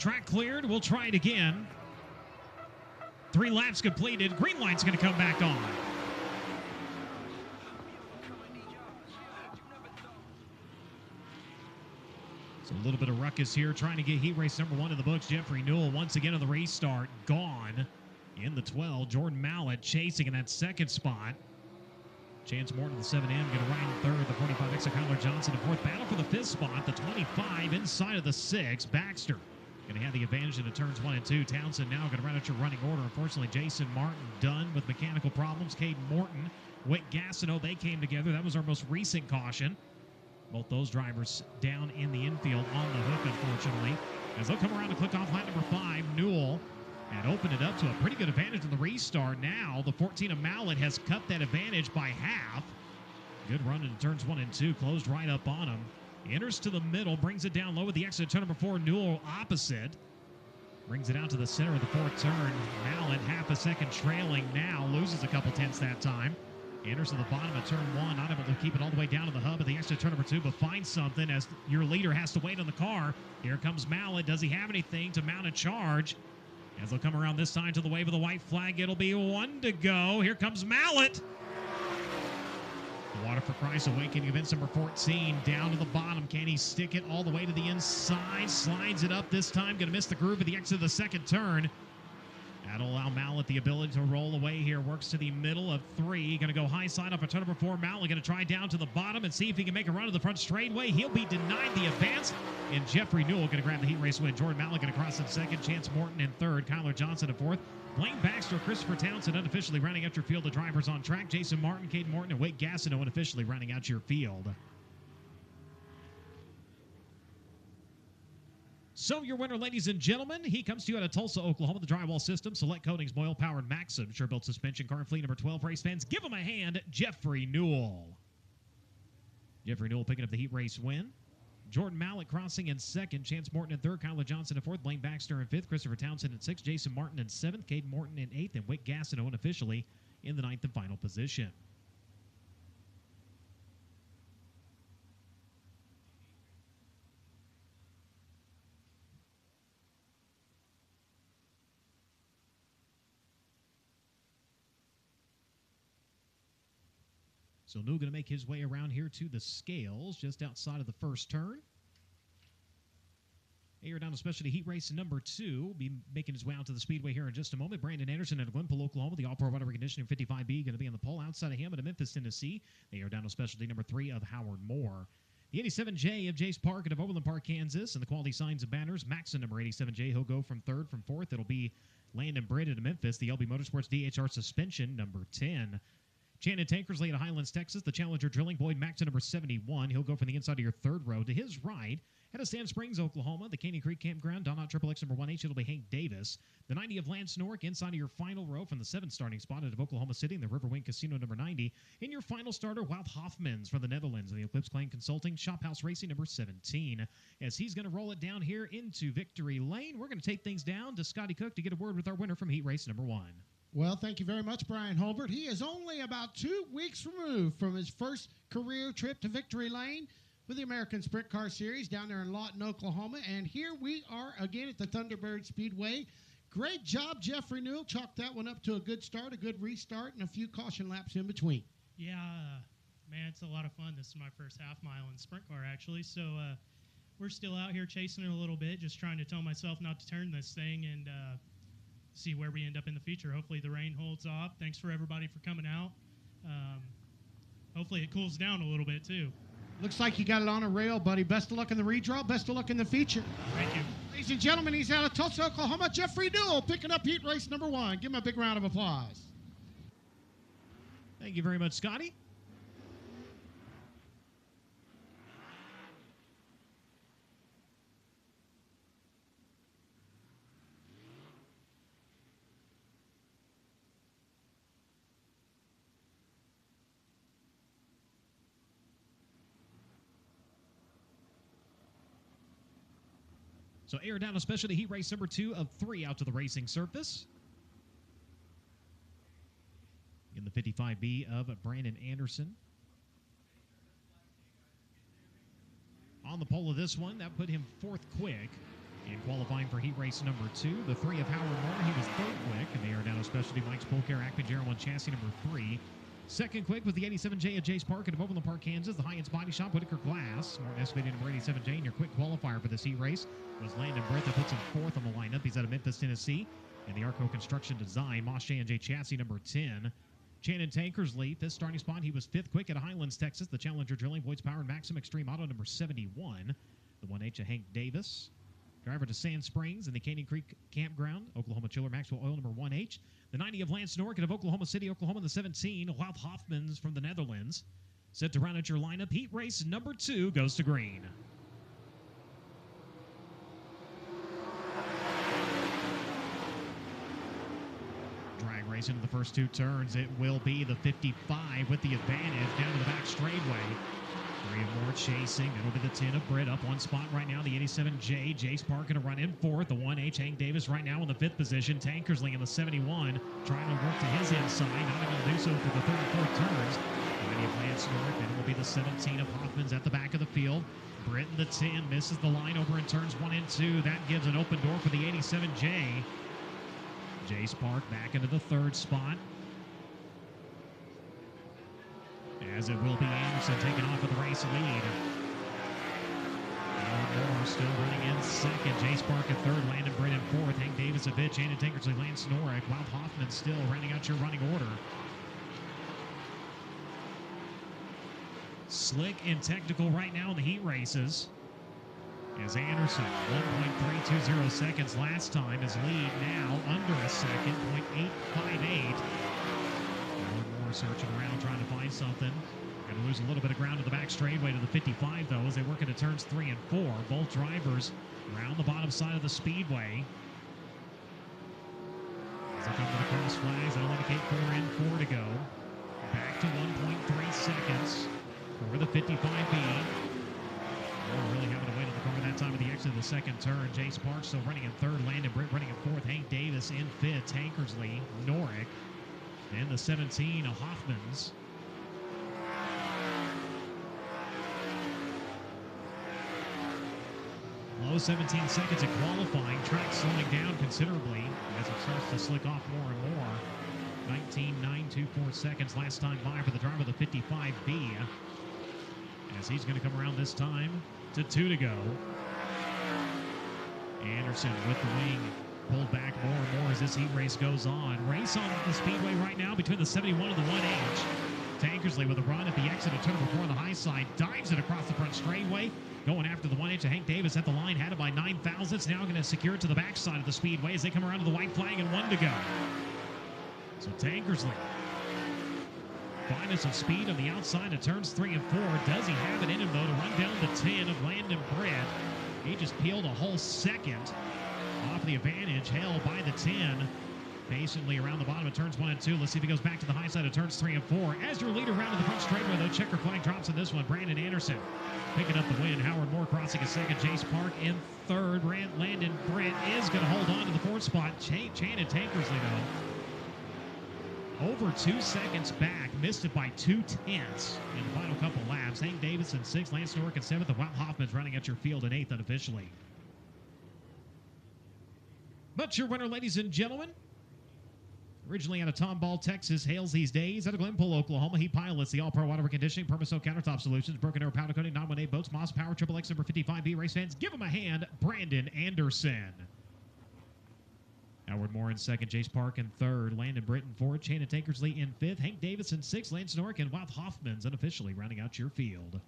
Track cleared. We'll try it again. 3 laps completed. Green light's going to come back on. So a little bit of ruckus here, trying to get heat race number 1 in the books. Jeffrey Newell once again on the restart. Gone in the 12. Jordan Mallett chasing in that second spot. Chance Morton, the 7M, going to ride in third. The 45 extra Kyler Johnson in fourth. Battle for the 5th spot. The 25 inside of the 6. Baxter going to have the advantage into turns 1 and 2. Townsend now going to run out your running order. Unfortunately, Jason Martin done with mechanical problems. Caden Morton, Wick Gastineau, they came together. That was our most recent caution. Both those drivers down in the infield on the hook, unfortunately. As they'll come around to click off lap number 5, Newell had opened it up to a pretty good advantage in the restart. Now the 14 of Mallett has cut that advantage by half. Good run into turns 1 and 2. Closed right up on him. Enters to the middle, brings it down low with the exit turn number 4. Newell opposite. Brings it out to the center of the 4th turn. Mallett half a second trailing now. Loses a couple tenths that time. Enters to the bottom of turn 1. Not able to keep it all the way down to the hub of the exit turn number 2, but finds something as your leader has to wait on the car. Here comes Mallett. Does he have anything to mount a charge? As they'll come around this time to the wave of the white flag, it'll be 1 to go. Here comes Mallett. The Water for Christ awakening events number 14 down to the bottom. Can he stick it all the way to the inside? Slides it up this time. Going to miss the groove at the exit of the 2nd turn. That'll allow Mallett the ability to roll away here. Works to the middle of 3. Going to go high side off of turn number 4. Mallett going to try down to the bottom and see if he can make a run to the front straightaway. He'll be denied the advance. And Jeffrey Newell going to grab the heat race win. Jordan Mallett going to cross in 2nd. Chance Morton in 3rd. Kyler Johnson in 4th. Blaine Baxter, Christopher Townsend unofficially rounding out your field of drivers on track. Jason Martin, Caden Morton, and Wick Gastineau unofficially rounding out your field. So your winner, ladies and gentlemen, he comes to you out of Tulsa, Oklahoma. The Drywall System, Select Coatings, Moyle-powered Maxim, Sure-Built Suspension, car and fleet number 12. Race fans, give him a hand, Jeffrey Newell. Jeffrey Newell picking up the heat race win. Jordan Mallett crossing in 2nd. Chance Morton in 3rd. Kyler Johnson in 4th. Blaine Baxter in 5th. Christopher Townsend in 6th. Jason Martin in 7th. Caden Morton in 8th. And Wick Gastineau unofficially in the 9th and final position. So Newell going to make his way around here to the scales just outside of the 1st turn. Here down to specialty heat race number 2. Will be making his way out to the speedway here in just a moment. Brandon Anderson out of Glenpool, Oklahoma. The All-Pro Water Reconditioning 55B going to be on the pole outside of him at Memphis, Tennessee. They are down to specialty number 3 of Howard Moore. The 87J of Jace Park out of Overland Park, Kansas. And the quality signs and banners. Maxon number 87J. He'll go from 3rd. From 4th, it'll be Landon Britt out of Memphis. The LB Motorsports DHR suspension number 10. Shannon Tankersley out of Highlands, Texas. The Challenger Drilling Boyd Max to number 71. He'll go from the inside of your 3rd row. To his right, out of Sand Springs, Oklahoma, the Caney Creek Campground, Donut Triple X number 1H. It'll be Hank Davis. The 90 of Lance Nork inside of your final row from the 7th starting spot out of Oklahoma City. And the Riverwind Casino number 90. In your final starter, Wout Hoffmans from the Netherlands. And the Eclipse Claim Consulting, Shop House Racing number 17. As he's going to roll it down here into victory lane, we're going to take things down to Scotty Cook to get a word with our winner from heat race number 1. Well, thank you very much, Brian Holbert. He is only about 2 weeks removed from his first career trip to victory lane with the American Sprint Car Series down there in Lawton, Oklahoma. And here we are again at the Thunderbird Speedway. Great job, Jeffrey Newell. Chalked that one up to a good start, a good restart, and a few caution laps in between. Yeah, man, it's a lot of fun. This is my first half mile in sprint car, actually. So we're still out here chasing it a little bit, just trying to tell myself not to turn this thing and see where we end up in the future. Hopefully the rain holds off. Thanks for everybody for coming out. Hopefully it cools down a little bit too. Looks like you got it on a rail, buddy. Best of luck in the redraw. Best of luck in the feature. Thank you. Ladies and gentlemen, he's out of Tulsa, Oklahoma. Jeffrey Newell picking up heat race number 1. Give him a big round of applause. Thank you very much, Scotty. So air down a specialty heat race number 2 of 3 out to the racing surface. In the 55B of Brandon Anderson. On the pole of this one, that put him 4th quick. In qualifying for heat race number 2, the 3 of Howard Moore, he was third quick. And the Aerodynamo Specialty Mike's Polcare Acme Jarrow on chassis number 3. Second quick was the 87J at Jace Park at Overland Park, Kansas. The High-Ends Body Shop, Whitaker Glass. Martin Escobedo number 87J. And your quick qualifier for this heat race was Landon Britt that puts him 4th on the lineup. He's out of Memphis, Tennessee. And the Arco Construction Design, Moss J&J chassis number 10. Shannon Tankersley, 5th starting spot. He was 5th quick at Highlands, Texas. The Challenger Drilling, Voids Power, and Maxim Extreme Auto number 71. The 1H of Hank Davis. Driver to Sand Springs and the Canyon Creek Campground. Oklahoma Chiller Maxwell Oil number 1H. The 90 of Lance Norkin of Oklahoma City, Oklahoma. The 17, Wout Hoffmans from the Netherlands. Set to round out your lineup. Heat race number 2 goes to green. Drag race into the first 2 turns. It will be the 55 with the advantage down to the back straightaway. 3 of Moore chasing. That'll be the 10 of Britt up one spot right now. The 87J. Jace Park going to run in 4th. The 1H. Hank Davis right now in the 5th position. Tankersley in the 71 trying to work to his inside. Not able to do so through the 3rd and 4th turns. 90 of Lance North. Then it will be the 17 of Hoffmans at the back of the field. Britt in the 10 misses the line over in turns 1 and 2. That gives an open door for the 87J. Jace Park back into the 3rd spot. As it will be Anderson taking off with the race lead. Moore still running in 2nd. Jace Park at 3rd. Landon Britt in 4th. Hank Davis a bit. Shannon Tankersley, Lance Norrick. Wout Hoffman still rounding out your running order. Slick and technical right now in the heat races. As Anderson, 1.320 seconds last time. His lead now under a second, 0.858. Moore searching around, trying to find something. Going to lose a little bit of ground to the back straightaway to the 55, though, as they work into turns 3 and 4. Both drivers around the bottom side of the speedway. As they come to the cross flags, that'll indicate 4 in, 4 to go. Back to 1.3 seconds for the 55B. Moore really having to wait on the car that time at the exit of the 2nd turn. Jace Park still running in 3rd. Landon Britt running in 4th. Hank Davis in 5th. Tankersley, Norrick, and the 17 of Hoffmans. Low 17 seconds at qualifying. Track slowing down considerably as it starts to slick off more and more. 19.924 seconds last time by for the driver of the 55B. As he's going to come around this time to 2 to go. Anderson with the wing pulled back more and more as this heat race goes on. Race on the speedway right now between the 71 and the 1H. Tankersley with a run at the exit of turn number 4 on the high side. Dives it across the front straightway. Going after the 1H of Hank Davis at the line. Had it by 9 thousandths. Now going to secure it to the backside of the speedway as they come around to the white flag and 1 to go. So Tankersley finding some speed on the outside of turns 3 and 4. Does he have it in him, though, to run down the 10 of Landon Britt? He just peeled a whole second off the advantage held by the 10. Patiently around the bottom of turns 1 and 2. Let's see if he goes back to the high side of turns 3 and 4. As your leader round to the front straightaway, though, checker flag drops in this one. Brandon Anderson picking up the win. Howard Moore crossing a 2nd. Jace Park in 3rd. Landon Britt is going to hold on to the 4th spot. Shannon Tankersley, though, over 2 seconds back. Missed it by 0.2 in the final couple laps. Hank Davis in 6th. Lance Norrick in 7th. Wout Hoffman's running at your field in 8th unofficially. But your winner, ladies and gentlemen, originally out of Tomball, Texas, hails these days out of Glenpool, Oklahoma. He pilots the All-Pro Water Conditioning, Permaso Countertop Solutions, Broken Arrow Powder Coating, 918 Boats, Moss Power, Triple X number 55B. Race fans, give him a hand, Brandon Anderson. Howard Moore in 2nd, Jace Park in 3rd, Landon Britt in 4th, Shannon Tankersley in 5th, Hank Davis in 6th, Lance Norrick and Wout Hoffman's unofficially rounding out your field.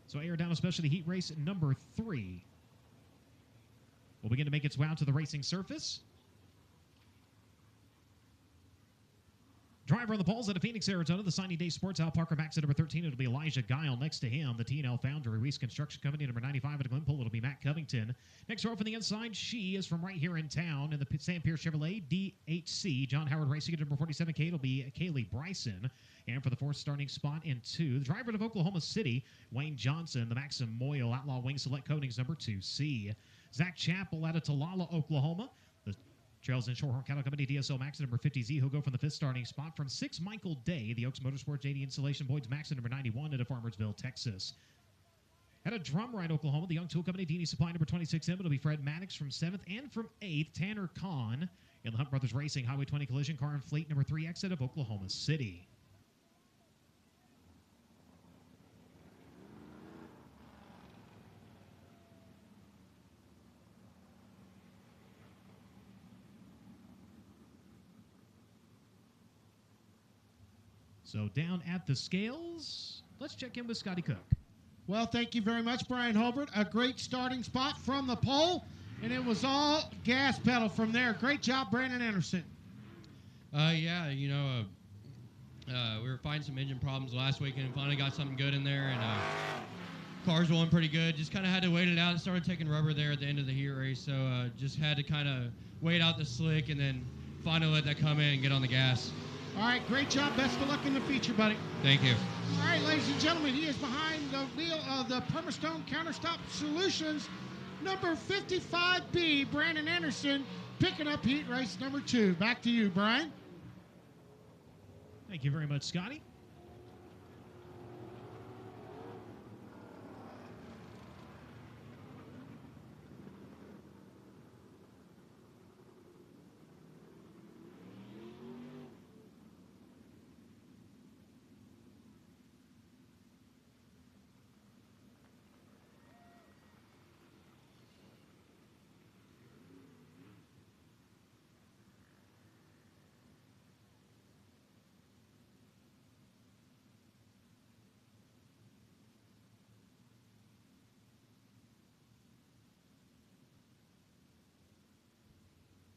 So Aerodynamo Specialty Heat Race number 3 will begin to make its way out to the racing surface. Driver on the poles out of Phoenix, Arizona, the Signing Day Sports Al Parker Max at number 13. It'll be Elijah Guile. Next to him, the T&L Foundry Reese Construction Company, number 95 at Glenpool. It'll be Matt Covington. Next row from the inside, she is from right here in town in the Sam Pierce Chevrolet DHC. John Howard Racing at number 47K. It'll be Kaylee Bryson. And for the 4th starting spot in 2, the driver of Oklahoma City, Wayne Johnson, the Maxim Moyle Outlaw Wing Select Coatings, number 2C. Zach Chappell out of Talala, Oklahoma. The Trails and Shorehorn Cattle Company, DSO Max at number 50Z, who'll go from the 5th starting spot. From 6, Michael Day, the Oaks Motorsports JD Installation Boyd's Max at number 91 at Farmersville, Texas. At a drum ride, Oklahoma, the Young Tool Company, Dini Supply number 26M. It'll be Fred Maddox from 7th and from 8th. Tanner Kahn in the Hunt Brothers Racing Highway 20 Collision Car and Fleet number 3 exit of Oklahoma City. So down at the scales, let's check in with Scotty Cook. Well, thank you very much, Brian Holbert. A great starting spot from the pole, and it was all gas pedal from there. Great job, Brandon Anderson. Yeah, you know, we were finding some engine problems last weekend and finally got something good in there, and car's rolling pretty good. Just kind of had to wait it out and started taking rubber there at the end of the heat race, so just had to kind of wait out the slick and then finally let that come in and get on the gas. All right, great job. Best of luck in the feature, buddy. Thank you. All right, ladies and gentlemen, he is behind the wheel of the Permastone Counterstop Solutions, number 55B, Brandon Anderson, picking up heat race number 2. Back to you, Brian. Thank you very much, Scotty.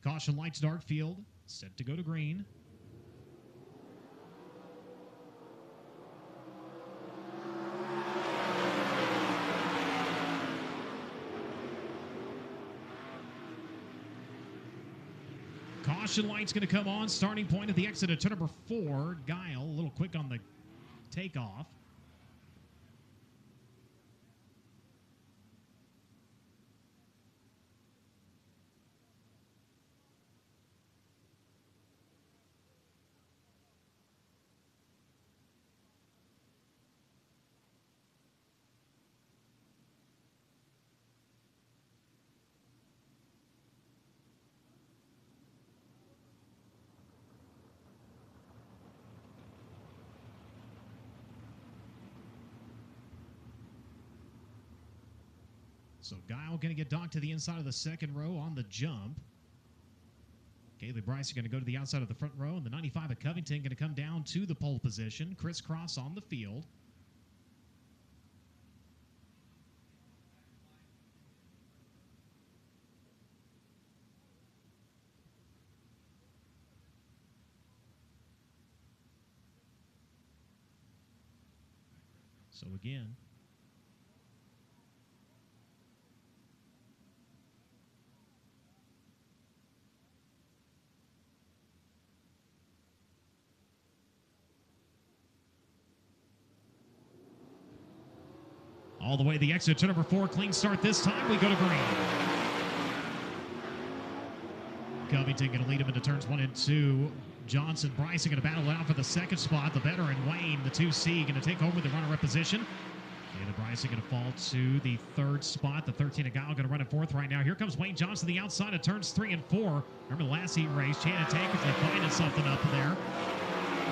Caution lights, dark field, set to go to green. Caution light's going to come on. Starting point at the exit of turn number 4. Guile, a little quick on the takeoff. So Guile going to get docked to the inside of the second row on the jump. Kaylee Bryce are going to go to the outside of the front row, and the 95 at Covington going to come down to the pole position. Crisscross on the field. So again, all the way to the exit, turn number 4, clean start this time. We go to green. Covington going to lead him into turns 1 and 2. Johnson, Bryce are going to battle it out for the second spot. The veteran Wayne, the 2C, going to take over the runner-up position. And Bryce are going to fall to the third spot. The 13 of Guile going to run in fourth right now. Here comes Wayne Johnson, the outside of turns 3 and 4. Remember the last heat race, Shannon Tankersley finding something up there.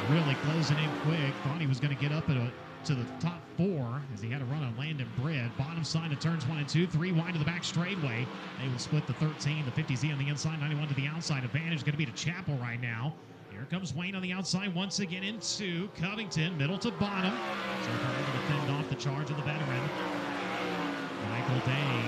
Really closing in quick. Thought he was going to get up to the top 4 as he had a run on Landon Britt. Bottom side of turns 1 and 2. 3 wide to the back straightaway. They will split the 13. The 50Z on the inside. 91 to the outside. Advantage going to be to Chapel right now. Here comes Wayne on the outside once again into Covington. Middle to bottom. So far able to fend off the charge of the veteran. Michael Day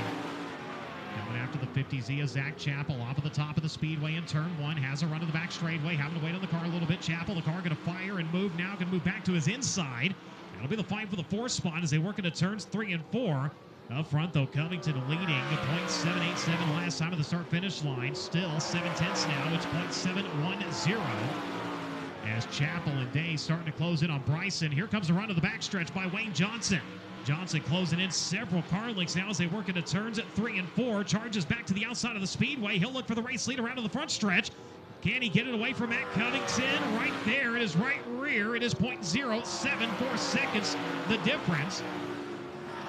coming after the 50Z of Zach Chapel off of the top of the speedway in turn 1. Has a run to the back straightaway. Having to wait on the car a little bit. Chapel, the car going to fire and move now. Going to move back to his inside. That'll be the fight for the 4th spot as they work into turns 3 and 4. Up front, though, Covington leading at .787 last time at the start-finish line. Still 7/10 now. It's .710. As Chapel and Day starting to close in on Bryson. Here comes a run to the backstretch by Wayne Johnson. Johnson closing in several car links now as they work into turns at 3 and 4. Charges back to the outside of the speedway. He'll look for the race leader out of the front stretch. Can he get it away from Matt Covington? Right there. It is right rear. It is .074 seconds, the difference.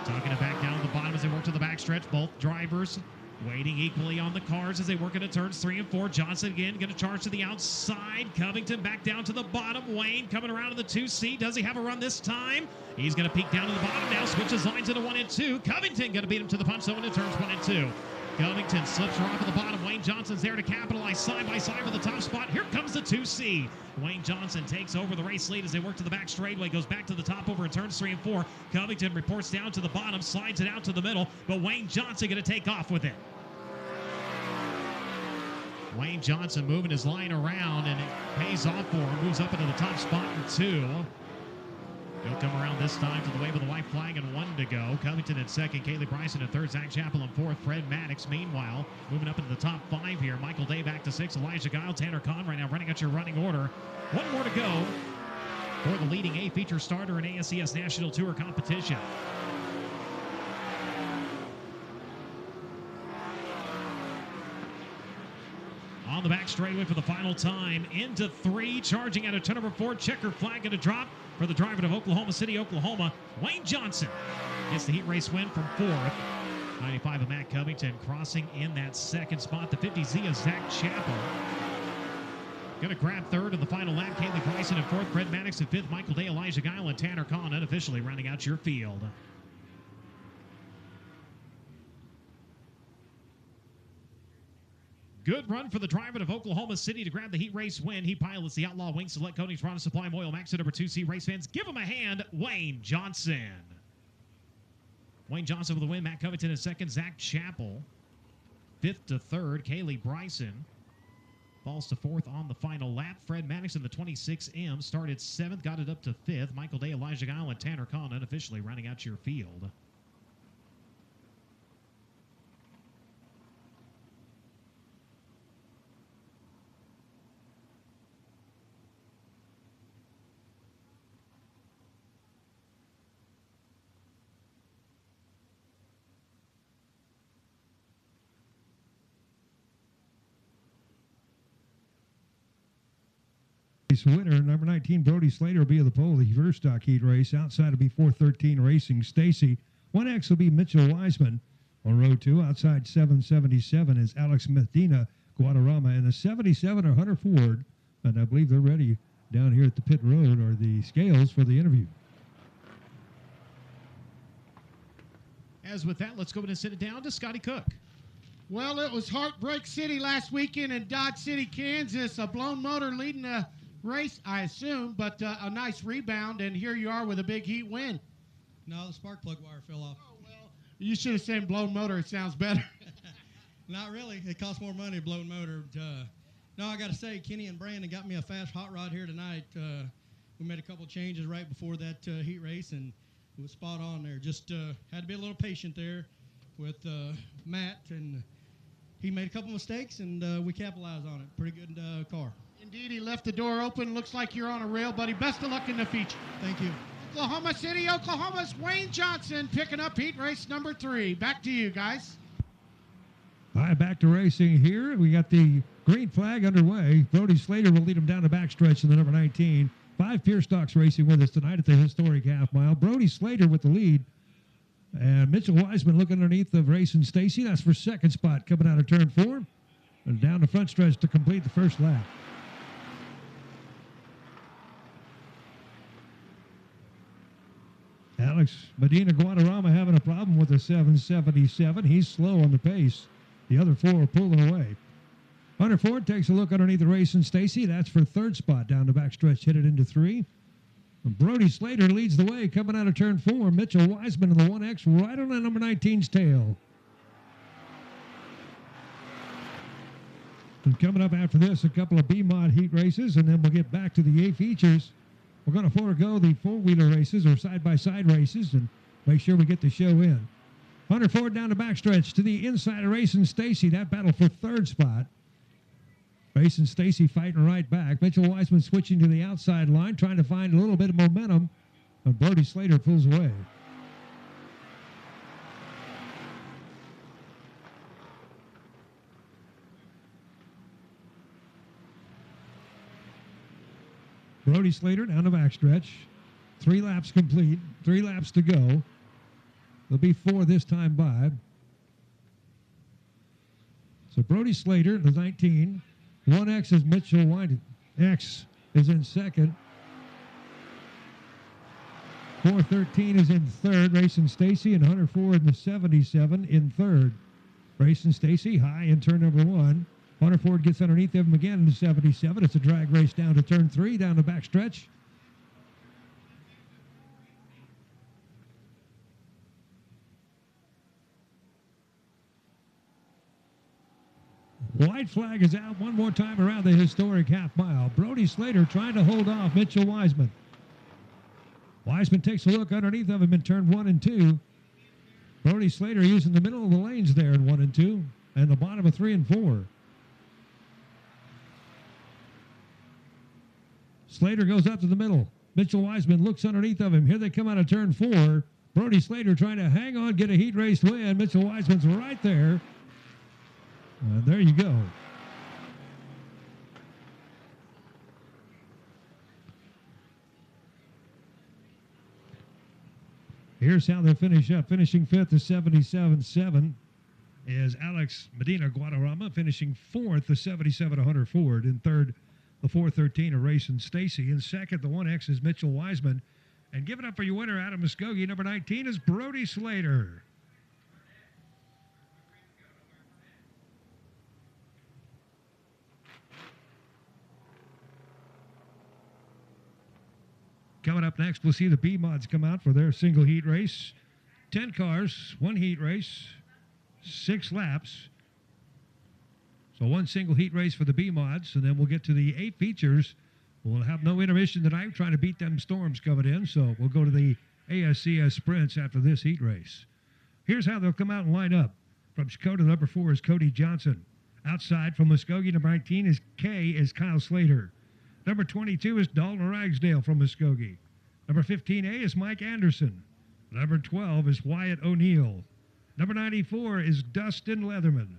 Talking it back down backstretch. Both drivers waiting equally on the cars as they work into turns 3 and 4. Johnson again going to charge to the outside. Covington back down to the bottom. Wayne coming around to the 2C. Does he have a run this time? He's going to peek down to the bottom now. Switches lines into 1 and 2. Covington going to beat him to the punch, so into turns 1 and 2. Covington slips her off at the bottom. Wayne Johnson's there to capitalize side by side for the top spot. Here comes the 2C. Wayne Johnson takes over the race lead as they work to the back straightaway. Goes back to the top over in turns 3 and 4. Covington reports down to the bottom, slides it out to the middle, but Wayne Johnson going to take off with it. Wayne Johnson moving his line around, and it pays off for him. Moves up into the top spot in 2. He'll come around this time to the wave of the white flag and 1 to go. Covington in second, Kaylee Bryson in third, Zach Chappell in fourth, Fred Maddox meanwhile moving up into the top 5 here. Michael Day back to 6, Elijah Guile, Tanner Kahn right now running out your running order. 1 more to go for the leading A feature starter in ASCS National Tour competition. On the back straightaway for the final time, into 3, charging out of turn number 4, checker flag going to drop for the driver of Oklahoma City, Oklahoma. Wayne Johnson gets the heat race win from 4th. 95 of Matt Covington crossing in that second spot. The 50Z of Zach Chappell going to grab 3rd in the final lap. Kaylee Bryson in 4th, Fred Maddox in 5th, Michael Day, Elijah Guile, and Tanner Kahn unofficially rounding out your field. Good run for the driver of Oklahoma City to grab the heat race win. He pilots the Outlaw Wing Select Coatings Toronto Supply Oil Max at number 2C. Race fans, give him a hand. Wayne Johnson. Wayne Johnson with the win. Matt Covington in second. Zach Chappell 5th to 3rd. Kaylee Bryson falls to 4th on the final lap. Fred Maddox in the 26M started 7th, got it up to 5th. Michael Day, Elijah Guile, and Tanner Kahn unofficially rounding out your field. Winner, number 19, Brodie Slater, will be at the pole of the first stock heat race. Outside will be 413 Racing Stacy. 1X will be Mitchell Wiseman. On row 2, outside 777 is Alex Medina Guadarrama. And the 77 are Hunter Ford. And I believe they're ready down here at the pit road or the scales for the interview. As with that, let's go ahead and sit it down to Scotty Cook. Well, it was Heartbreak City last weekend in Dodge City, Kansas. A blown motor leading the race, I assume, but a nice rebound, and here you are with a big heat win. No, the spark plug wire fell off. Oh, well, you should have said blown motor. It sounds better. Not really. It costs more money, blown motor. No, I got to say, Kenny and Brandon got me a fast hot rod here tonight. We made a couple changes right before that heat race, and it was spot on there. Just had to be a little patient there with Matt, and he made a couple mistakes, and we capitalized on it. Pretty good car. Indeed, he left the door open. Looks like you're on a rail, buddy. Best of luck in the feature. Thank you. Oklahoma City, Oklahoma's Wayne Johnson picking up heat race number 3. Back to you, guys. All right, back to racing here. We got the green flag underway. Brodie Slater will lead them down the backstretch in the number 19. 5 Pure Stocks racing with us tonight at the historic half mile. Brodie Slater with the lead. And Mitchell Wiseman looking underneath of Racing Stacy. That's for second spot coming out of turn 4. And down the front stretch to complete the first lap. Alex Medina Guadarrama having a problem with the 777. He's slow on the pace. The other 4 are pulling away. Hunter Ford takes a look underneath the Racing Stacy. That's for third spot down the backstretch, hit it into 3. And Brodie Slater leads the way coming out of turn 4. Mitchell Wiseman in the 1X right on the number 19's tail. And coming up after this, a couple of B-Mod heat races, and then we'll get back to the A features. We're going to forego the four-wheeler races or side-by-side races and make sure we get the show in. Hunter Ford down the backstretch to the inside of Racing Stacy. That battle for third spot. Racing Stacy fighting right back. Mitchell Wiseman switching to the outside line, trying to find a little bit of momentum. And Brodie Slater pulls away. Brodie Slater down the backstretch. 3 laps complete. 3 laps to go. There'll be 4 this time by. So Brodie Slater, the 19. 1X is Mitchell White. X is in second. 413 is in third. Racing Stacy and Hunter Ford in the 77 in third. Racing Stacy high in turn number 1. Hunter Ford gets underneath of him again in the 77. It's a drag race down to turn 3, down the back stretch. White flag is out one more time around the historic half mile. Brodie Slater trying to hold off Mitchell Wiseman. Wiseman takes a look underneath of him in turn 1 and 2. Brodie Slater using the middle of the lanes there in 1 and 2, and the bottom of 3 and 4. Slater goes up to the middle. Mitchell Wiseman looks underneath of him. Here they come out of turn 4. Brodie Slater trying to hang on, get a heat race win. Mitchell Wiseman's right there. And there you go. Here's how they finish up. Finishing 5th is 77.7 is Alex Medina Guadarrama. Finishing 4th is 77 Hunter Ford. In third, the 413 of Racing Stacy. In second, the 1X is Mitchell Wiseman. And give it up for your winner out of Muskogee. Number 19 is Brodie Slater. Coming up next, we'll see the B-Mods come out for their single heat race. 10 cars, 1 heat race, 6 laps. So 1 single heat race for the B-Mods, and then we'll get to the 8 features. We'll have no intermission tonight, trying to beat them storms coming in, so we'll go to the ASCS Sprints after this heat race. Here's how they'll come out and line up. From Shakota, number 4 is Cody Johnson. Outside from Muskogee, number 19 is Kyle Slater. Number 22 is Dalton Ragsdale from Muskogee. Number 15A is Mike Anderson. Number 12 is Wyatt O'Neill. Number 94 is Dustin Leatherman.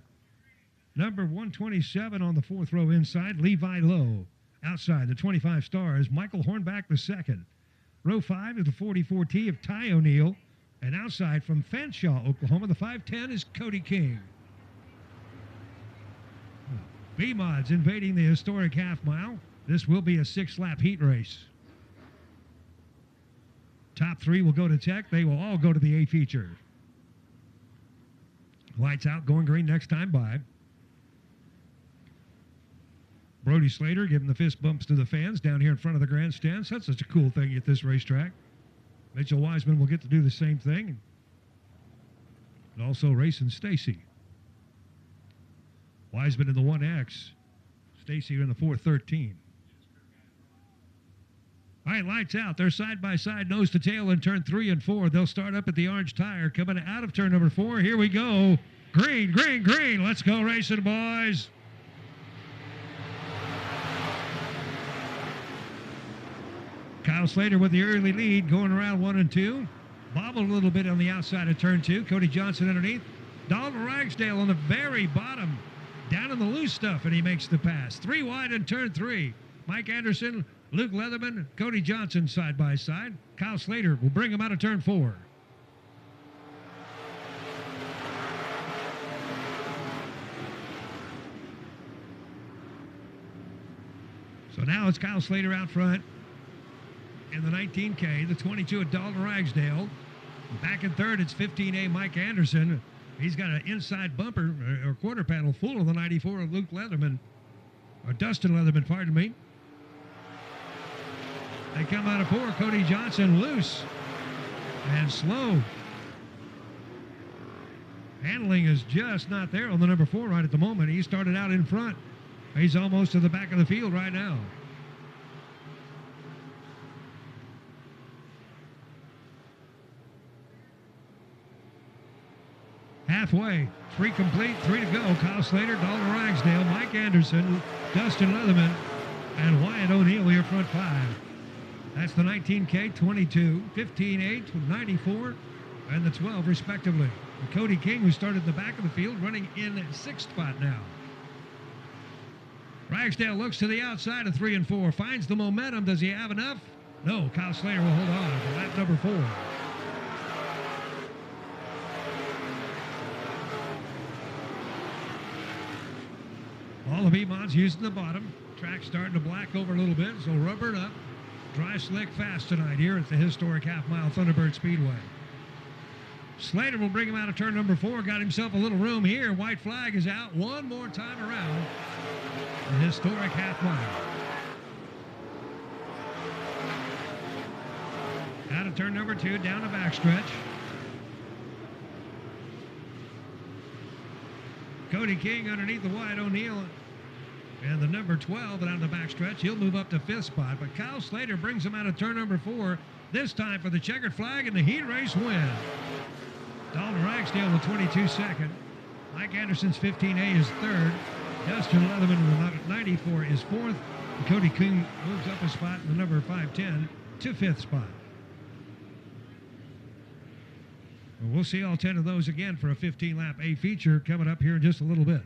Number 127 on the 4th row inside, Levi Lowe. Outside, the 25 star is Michael Hornback II. Row 5 is the 44T of Ty O'Neill. And outside from Fanshawe, Oklahoma, the 510 is Cody King. B-Mods invading the historic half mile. This will be a 6-lap heat race. Top 3 will go to Tech. They will all go to the A feature. Lights out, going green next time by. Brodie Slater giving the fist bumps to the fans down here in front of the grandstands. That's such a cool thing at this racetrack. Mitchell Wiseman will get to do the same thing. And also Racing Stacy. Wiseman in the 1X. Stacy in the 413. All right, lights out. They're side by side, nose to tail in turn 3 and 4. They'll start up at the orange tire coming out of turn number 4. Here we go. Green, green, green. Let's go racing, boys. Kyle Slater with the early lead going around 1 and 2. Bobbled a little bit on the outside of turn 2. Cody Johnson underneath. Dalton Ragsdale on the very bottom. Down in the loose stuff, and he makes the pass. 3 wide in turn 3. Mike Anderson, Luke Leatherman, Cody Johnson side by side. Kyle Slater will bring him out of turn 4. So now it's Kyle Slater out front in the 19K, the 22 at Dalton Ragsdale. Back in third, it's 15A Mike Anderson. He's got an inside bumper or quarter panel full of the 94 of Luke Leatherman, or Dustin Leatherman, pardon me. They come out of 4. Cody Johnson loose and slow. Handling is just not there on the number 4 right at the moment. He started out in front. He's almost to the back of the field right now. Halfway, 3 complete, 3 to go. Kyle Slater, Dalton Ragsdale, Mike Anderson, Dustin Leatherman, and Wyatt O'Neill here front 5. That's the 19K, 22, 15-8, 94, and the 12 respectively. And Cody King, who started in the back of the field, running in 6th spot now. Ragsdale looks to the outside of 3 and 4, finds the momentum. Does he have enough? No, Kyle Slater will hold on for lap number 4. All the V-mods using the bottom. Track starting to black over a little bit, so rubber it up. Dry, slick, fast tonight here at the historic half-mile Thunderbird Speedway. Slater will bring him out of turn number 4. Got himself a little room here. White flag is out one more time around the historic half-mile. Out of turn number 2, down the backstretch. Cody King underneath the Wyatt O'Neill and the number 12 down the backstretch. He'll move up to 5th spot, but Kyle Slater brings him out of turn number 4, this time for the checkered flag and the heat race win. Dalton Ragsdale with 22 second. Mike Anderson's 15A is 3rd. Dustin Leatherman with 94 is 4th. And Cody King moves up a spot in the number 510 to 5th spot. We'll see all 10 of those again for a 15-lap A feature coming up here in just a little bit.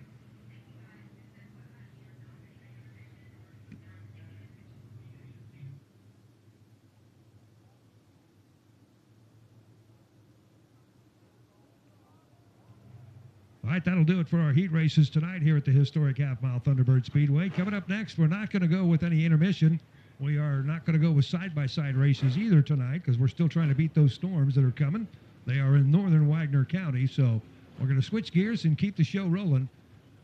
All right, that'll do it for our heat races tonight here at the historic half-mile Thunderbird Speedway. Coming up next, we're not going to go with any intermission. We are not going to go with side-by-side races either tonight because we're still trying to beat those storms that are coming. They are in northern Wagner County, so we're going to switch gears and keep the show rolling.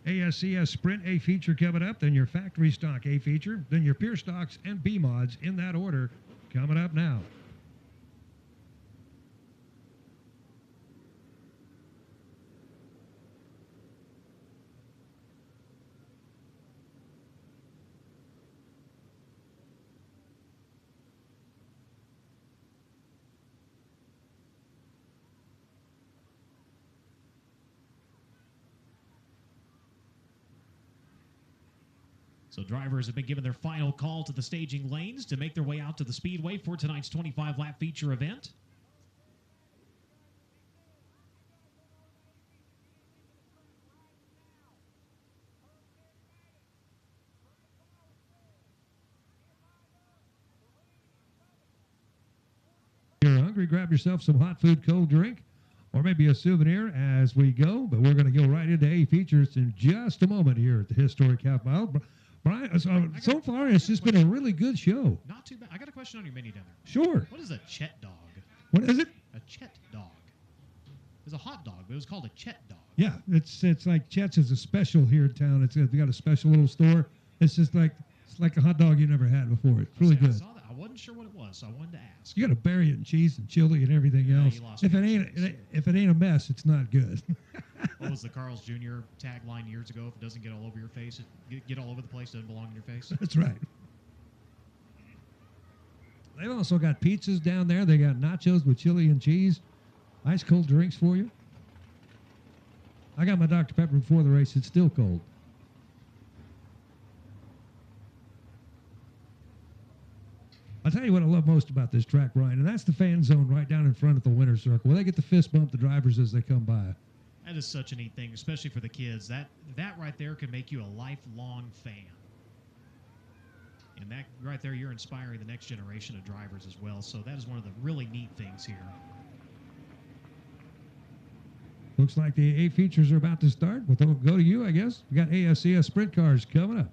ASCS Sprint A feature coming up, then your factory stock A feature, then your pure stocks and B mods in that order coming up now. So drivers have been given their final call to the staging lanes to make their way out to the speedway for tonight's 25-lap feature event. If you're hungry, grab yourself some hot food, cold drink, or maybe a souvenir as we go. But we're going to go right into A features in just a moment here at the historic half mile. Brian, so far it's just been a really good show. Not too bad. I got a question on your menu down there. Sure. What is a Chet dog? What is it? A Chet dog. It's a hot dog, but it was called a Chet dog. Yeah, it's like Chet's is a special here in town. We got a special little store. It's just like a hot dog you never had before. It's really good. I saw that. I wasn't sure what it was, so I wanted to ask. You got to bury it in cheese and chili and everything else. If it ain't a mess, it's not good. What was the Carl's Jr. tagline years ago? If it doesn't get all over your face, get all over the place, doesn't belong in your face. That's right. They've also got pizzas down there. They got nachos with chili and cheese. Ice cold drinks for you. I got my Dr. Pepper before the race. It's still cold. I'll tell you what I love most about this track, Ryan, and that's the fan zone right down in front of the winner's circle. They get to fist bump the drivers as they come by. That is such a neat thing, especially for the kids. That right there can make you a lifelong fan. And that right there, you're inspiring the next generation of drivers as well. So that is one of the really neat things here. Looks like the A features are about to start. We'll go to you, I guess. We got ASCS Sprint Cars coming up.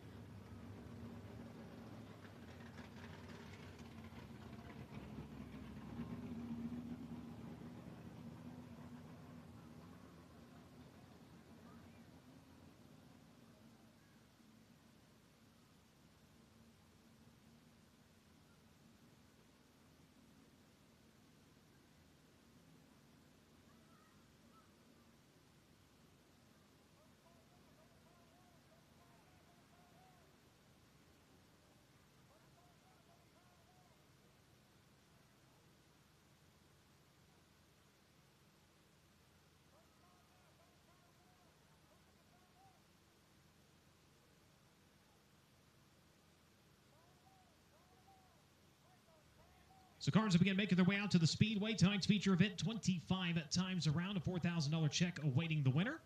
So cars will begin making their way out to the speedway. Tonight's feature event, 25 times around, a $4,000 check awaiting the winner.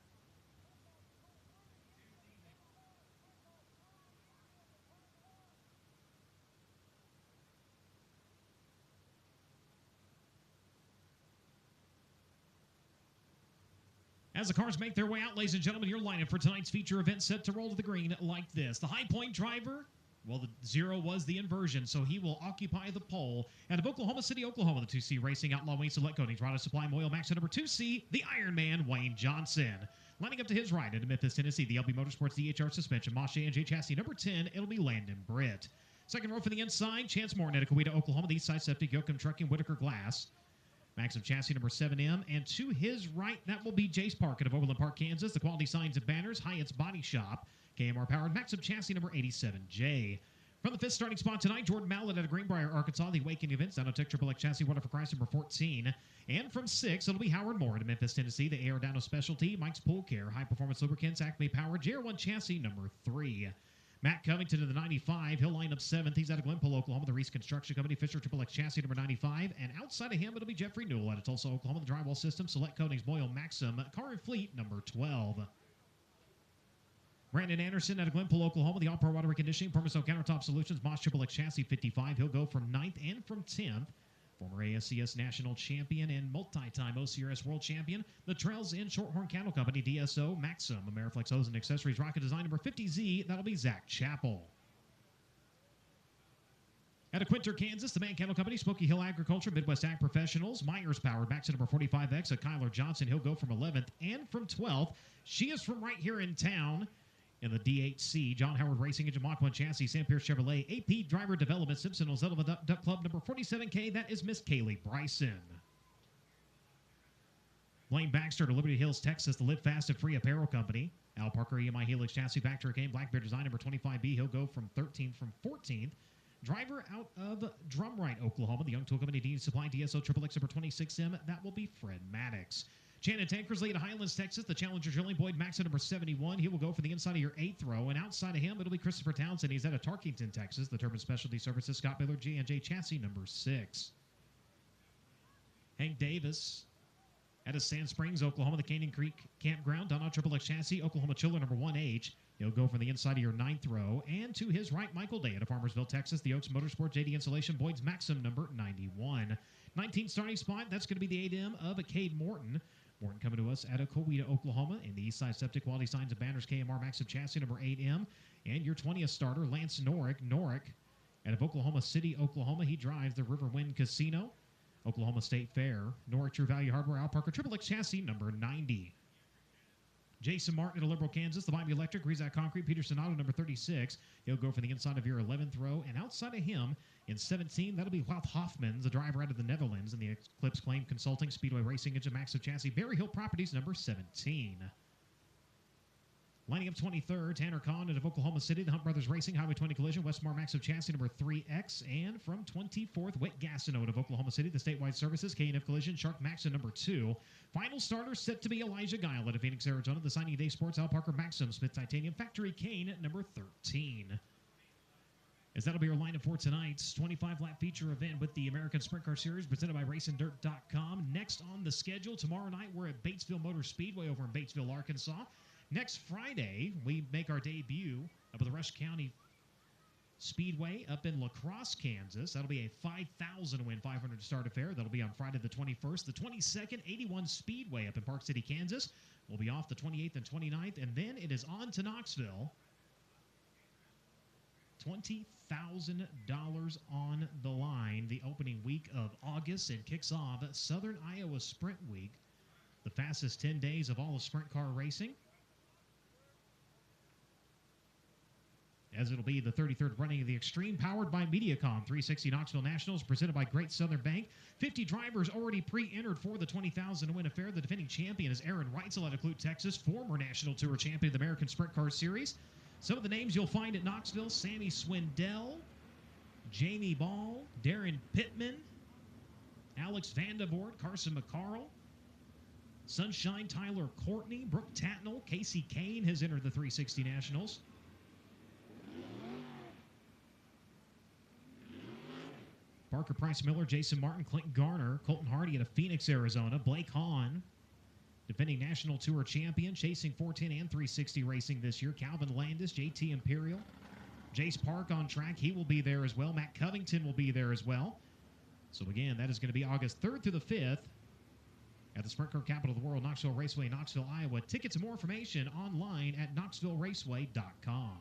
As the cars make their way out, ladies and gentlemen, your lineup for tonight's feature event set to roll to the green like this. The high point driver, well, the 0 was the inversion, so he will occupy the pole. Out of Oklahoma City, Oklahoma, the 2C Racing Outlaw Wayne Select Coatings, Brodie Supply Oil Max at number 2C, the Iron Man, Wayne Johnson. Lining up to his right into Memphis, Tennessee, the LB Motorsports DHR Suspension, Moss J&J Chassis, number 10, it'll be Landon Britt. Second row for the inside, Chance Morton at Coweta, Oklahoma, the East Side Septic, Yoakum Trucking, Whitaker Glass. Maxim Chassis number 7M, and to his right, that will be Jace Parkin of Overland Park, Kansas, the Quality Signs and Banners, Hyatt's Body Shop, KMR Powered, Maxim Chassis number 87J. From the fifth starting spot tonight, Jordan Mallett out of Greenbrier, Arkansas, the Awakening Events, Dynotech Triple X Chassis, Water for Christ number 14. And from 6, it'll be Howard Moore to Memphis, Tennessee, the AR Dino Specialty, Mike's Pool Care, High Performance Lubricants, Acme Power, JR1 Chassis number 3. Matt Covington to the 95. He'll line up 7th. He's out of Glenpool, Oklahoma, the Reese Construction Company, Fisher Triple X Chassis number 95. And outside of him, it'll be Jeffrey Newell out of Tulsa, Oklahoma, the Drywall System, Select Coatings, Boyle Maxim, Car and Fleet number 12. Brandon Anderson out of Glenpool, Oklahoma, the All-Pro Water Reconditioning, Permiso Countertop Solutions, Moss Triple X Chassis 55. He'll go from 9th and from 10th. Former ASCS National Champion and multi-time OCRS World Champion, the Trails in Shorthorn Cattle Company, DSO, Maxim, Ameriflex Hose and Accessories, Rocket Design number 50Z, that'll be Zach Chappell. Out of Quinter, Kansas, the Man Cattle Company, Smoky Hill Agriculture, Midwest Ag Professionals, Myers Powered, Max number 45X, a Kyler Johnson, he'll go from 11th and from 12th. She is from right here in town. In the DHC, John Howard Racing Engine, Mach 1 Chassis, Sam Pierce Chevrolet, AP Driver Development, Simpson Ozella Duck Club, number 47K, that is Miss Kaylee Bryson. Blaine Baxter to Liberty Hills, Texas, the Live Fast and Free Apparel Company. Al Parker, EMI Helix Chassis, Factory Cane, Blackbeard Design, number 25B, he'll go from 13th from 14th. Driver out of Drumright, Oklahoma, the Young Tool Company, Dean Supply, DSO Triple X number 26M, that will be Fred Maddox. Shannon Tankersley at Highlands, Texas, the Challenger Drilling, Boyd Max at number 71. He will go for the inside of your 8th row, and outside of him, it'll be Christopher Townsend. He's out of Tarkington, Texas, the Turbine Specialty Services, Scott Miller, J&J Chassis number 6. Hank Davis out of Sand Springs, Oklahoma, the Canyon Creek Campground, Donald Triple X Chassis, Oklahoma Chiller number 1H. He'll go for the inside of your 9th row, and to his right, Michael Day out of Farmersville, Texas, the Oaks Motorsport, JD Insulation, Boyd's Maxim number 91. 19th starting spot, that's going to be the 8M of Cade Morton. Morton coming to us out of Coweta, Oklahoma, in the Eastside Septic Quality Signs and Banners, KMR Maxim Chassis number 8M. And your 20th starter, Lance Norick out of Oklahoma City, Oklahoma. He drives the Riverwind Casino, Oklahoma State Fair. Norick True Value Hardware, Al Parker Triple X Chassis number 90. Jason Martin at Liberal, Kansas, the Miami Electric, Rezac Concrete, Peter Sonato, number 36. He'll go for the inside of your 11th row, and outside of him, in 17, that'll be Wout Hoffman, the driver out of the Netherlands, in the Eclipse Claim Consulting, Speedway Racing Engine, Maxim Chassis, Berry Hill Properties, number 17. Lining up 23rd, Tanner Kahn out of Oklahoma City, the Hunt Brothers Racing, Highway 20 Collision, Westmar Maxim Chassis number 3X, and from 24th, Whit Gastineau out of Oklahoma City, the Statewide Services, K&F Collision, Shark Maxim number 2. Final starter set to be Elijah Guile out of Phoenix, Arizona, the Signing Day Sports, Al Parker Maxim, Smith Titanium, Factory Cane at number 13. As that'll be our lineup for tonight's 25-lap feature event with the American Sprint Car Series presented by RacingDirt.com. Next on the schedule, tomorrow night, we're at Batesville Motor Speedway over in Batesville, Arkansas. Next Friday, we make our debut up at the Rush County Speedway up in La Crosse, Kansas. That'll be a 5,000-win 500-start affair. That'll be on Friday the 21st. The 22nd, 81 Speedway up in Park City, Kansas. We'll be off the 28th and 29th, and then it is on to Knoxville. $20,000 on the line the opening week of August, and kicks off Southern Iowa Sprint Week, the fastest 10 days of all of sprint car racing, as it'll be the 33rd running of the Extreme, powered by Mediacom 360 Knoxville Nationals, presented by Great Southern Bank. 50 drivers already pre-entered for the 20,000 win affair. The defending champion is Aaron Reitzel out of Clute, Texas, former National Tour champion of the American Sprint Car Series. Some of the names you'll find at Knoxville: Sammy Swindell, Jamie Ball, Darren Pittman, Alex Vandervoort, Carson McCarl, Sunshine Tyler Courtney, Brooke Tatnell, Casey Kane has entered the 360 Nationals. Parker Price Miller, Jason Martin, Clinton Garner, Colton Hardy out of Phoenix, Arizona, Blake Hahn, defending National Tour champion, chasing 410 and 360 racing this year, Calvin Landis, JT Imperial, Jace Park on track, he will be there as well. Matt Covington will be there as well. So again, that is going to be August 3rd through the 5th at the Sprint Car capital of the world, Knoxville Raceway, Knoxville, Iowa. Tickets and more information online at knoxvilleRaceway.com.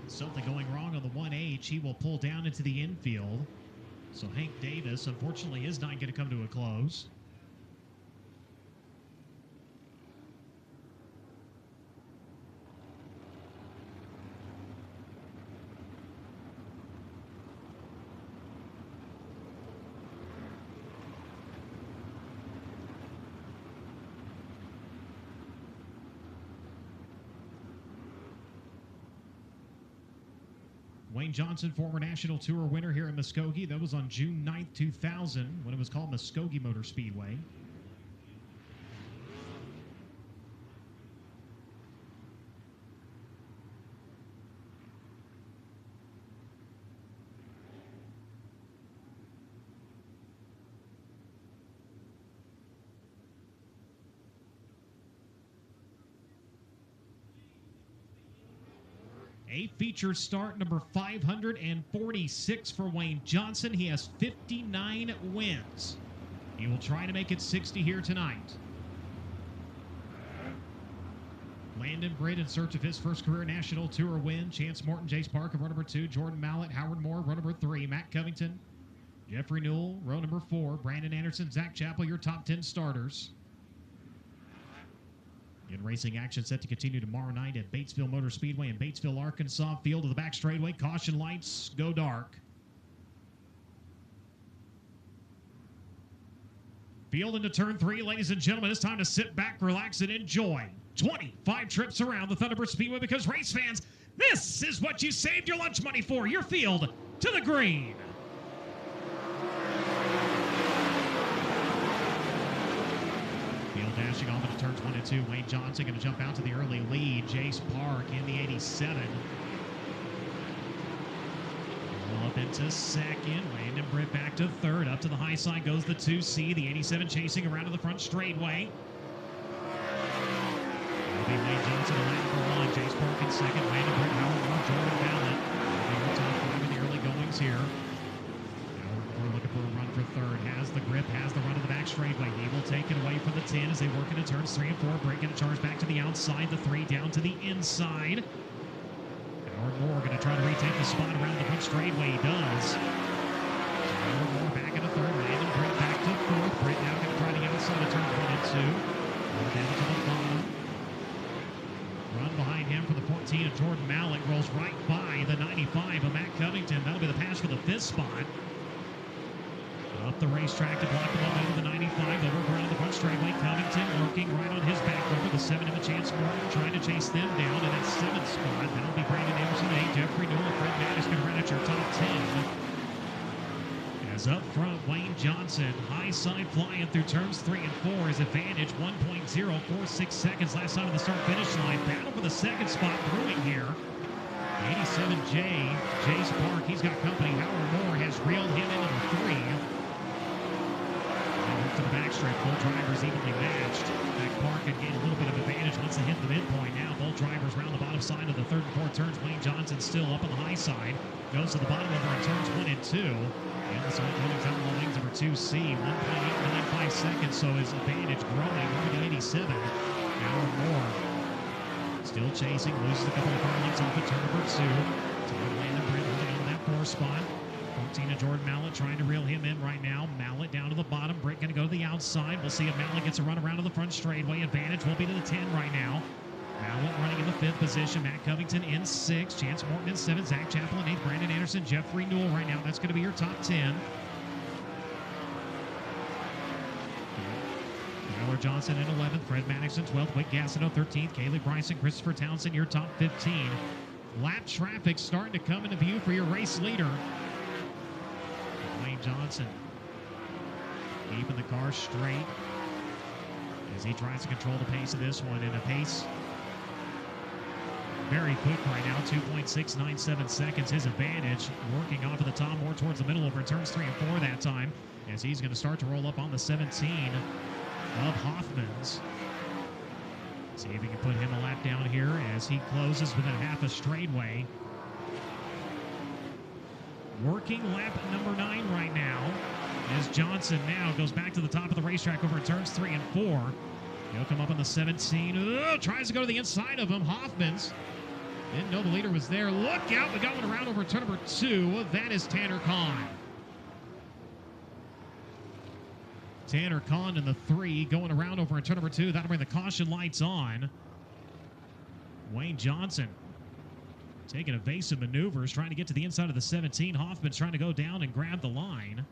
Something going wrong on the 1H. He will pull down into the infield. So Hank Davis, unfortunately, is not going to come to a close. Wayne Johnson, former National Tour winner here in Muskogee. That was on June 9th, 2000, when it was called Muskogee Motor Speedway. A feature start, number 546 for Wayne Johnson. He has 59 wins. He will try to make it 60 here tonight. Landon Britt in search of his first career National Tour win. Chance Morton, Jace Parker, row number 2. Jordan Mallett, Howard Moore, row number 3. Matt Covington, Jeffrey Newell, row number 4. Brandon Anderson, Zach Chappell, your top 10 starters. In racing action set to continue tomorrow night at Batesville Motor Speedway in Batesville, Arkansas. Field of the back straightaway. Caution lights go dark. Field into turn 3, ladies and gentlemen. It's time to sit back, relax, and enjoy 25 trips around the Thunderbird Speedway, because race fans, this is what you saved your lunch money for. Your field to the green. Dashing off into turns 1 and 2. Wayne Johnson going to jump out to the early lead. Jace Park in the 87. Roll up into second. Landon Britt back to third. Up to the high side goes the 2C. The 87 chasing around to the front straightaway. It'll be Wayne Johnson in lane for 1. Jace Park in second. Landon Britt, Howard Moore, Jordan Mallett. Top 5 in the early goings here. Howard a run for third. Has the grip, has the run to the back straightaway. He will take it away from the 10 as they work into turns 3 and 4. Breaking a charge back to the outside. The 3 down to the inside. Howard Moore going to try to retake the spot around the front straightaway. He does. Howard Moore back into third. Landon Britt back to fourth. Britt now going to try the outside of turn 1 and 2. Down to the bottom. Run behind him for the 14 of Jordan Mallett. Rolls right by the 95 of Matt Covington. That'll be the pass for the 5th spot. Up the racetrack to block the momentum of the 95. They'll work around the front straightaway. Covington working right on his back over the 7 of a chance Morton, trying to chase them down in that 7th spot. That'll be Brandon Anderson, 8. Jeffrey Newell and Fred Mattis going to run at your top 10. As up front, Wayne Johnson, high side flying through turns 3 and 4. His advantage 1.046 seconds last time of the start-finish line. Battle for the 2nd spot brewing here. 87J, Jace Park, he's got company. Howard Moore has reeled him into the 3. To the backstrip, both drivers evenly matched. Mac Park can gain a little bit of advantage once they hit the midpoint. Now both drivers around the bottom side of the 3rd and 4th turns. Wayne Johnson still up on the high side. Goes to the bottom over in turns 1 and 2. And the side Williams out on the lanes number 2C. 1.895 seconds, so his advantage growing over the 87. Howard Moore still chasing. Loses a couple of car lengths off of turn number 2. Landon Britt holding on to that 4 spot. 14 of Jordan Mallett trying to reel him in right now. Mallett down to the bottom. Britt going to go to the outside. We'll see if Mallett gets a run around to the front straightaway. Advantage will be to the 10 right now. Mallett running in the 5th position. Matt Covington in 6th. Chance Morton in 7th. Zach Chappell in 8th. Brandon Anderson, Jeffrey Newell right now. That's going to be your top 10. Tyler Johnson in 11th. Fred Maddox in 12th. Wick Gassino 13th. Kaylee Bryson, Christopher Townsend, your top 15. Lap traffic starting to come into view for your race leader. Wayne Johnson keeping the car straight as he tries to control the pace of this one. And a pace very quick right now, 2.697 seconds. His advantage working off of the top more towards the middle over turns 3 and 4 that time as he's going to start to roll up on the 17 of Hoffman's. See if he can put him a lap down here as he closes within half a straightaway. Working lap number 9 right now as Johnson now goes back to the top of the racetrack over turns 3 and 4. He'll come up on the 17. Tries to go to the inside of him. Hoffman's. Didn't know the leader was there. Look out. We got one around over turn number 2. That is Tanner Kahn. Tanner Kahn in the 3 going around over in turn number 2. That'll bring the caution lights on. Wayne Johnson taking evasive maneuvers, trying to get to the inside of the 17. Hoffman's trying to go down and grab the line.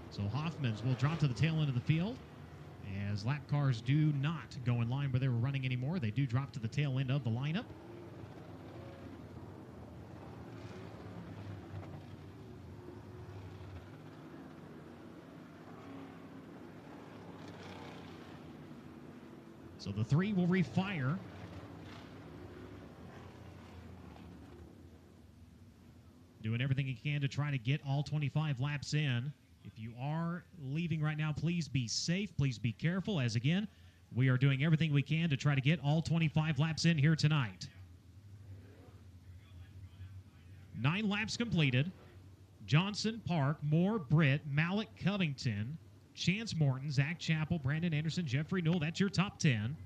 So Hoffman's will drop to the tail end of the field as lap cars do not go in line where they were running anymore. They do drop to the tail end of the lineup. So the 3 will refire. Doing everything he can to try to get all 25 laps in. If you are leaving right now, please be safe. Please be careful, as again, we are doing everything we can to try to get all 25 laps in here tonight. 9 laps completed. Johnson, Park, Moore, Britt, Mallett, Covington, Chance Morton, Zach Chappell, Brandon Anderson, Jeffrey Newell. That's your top 10.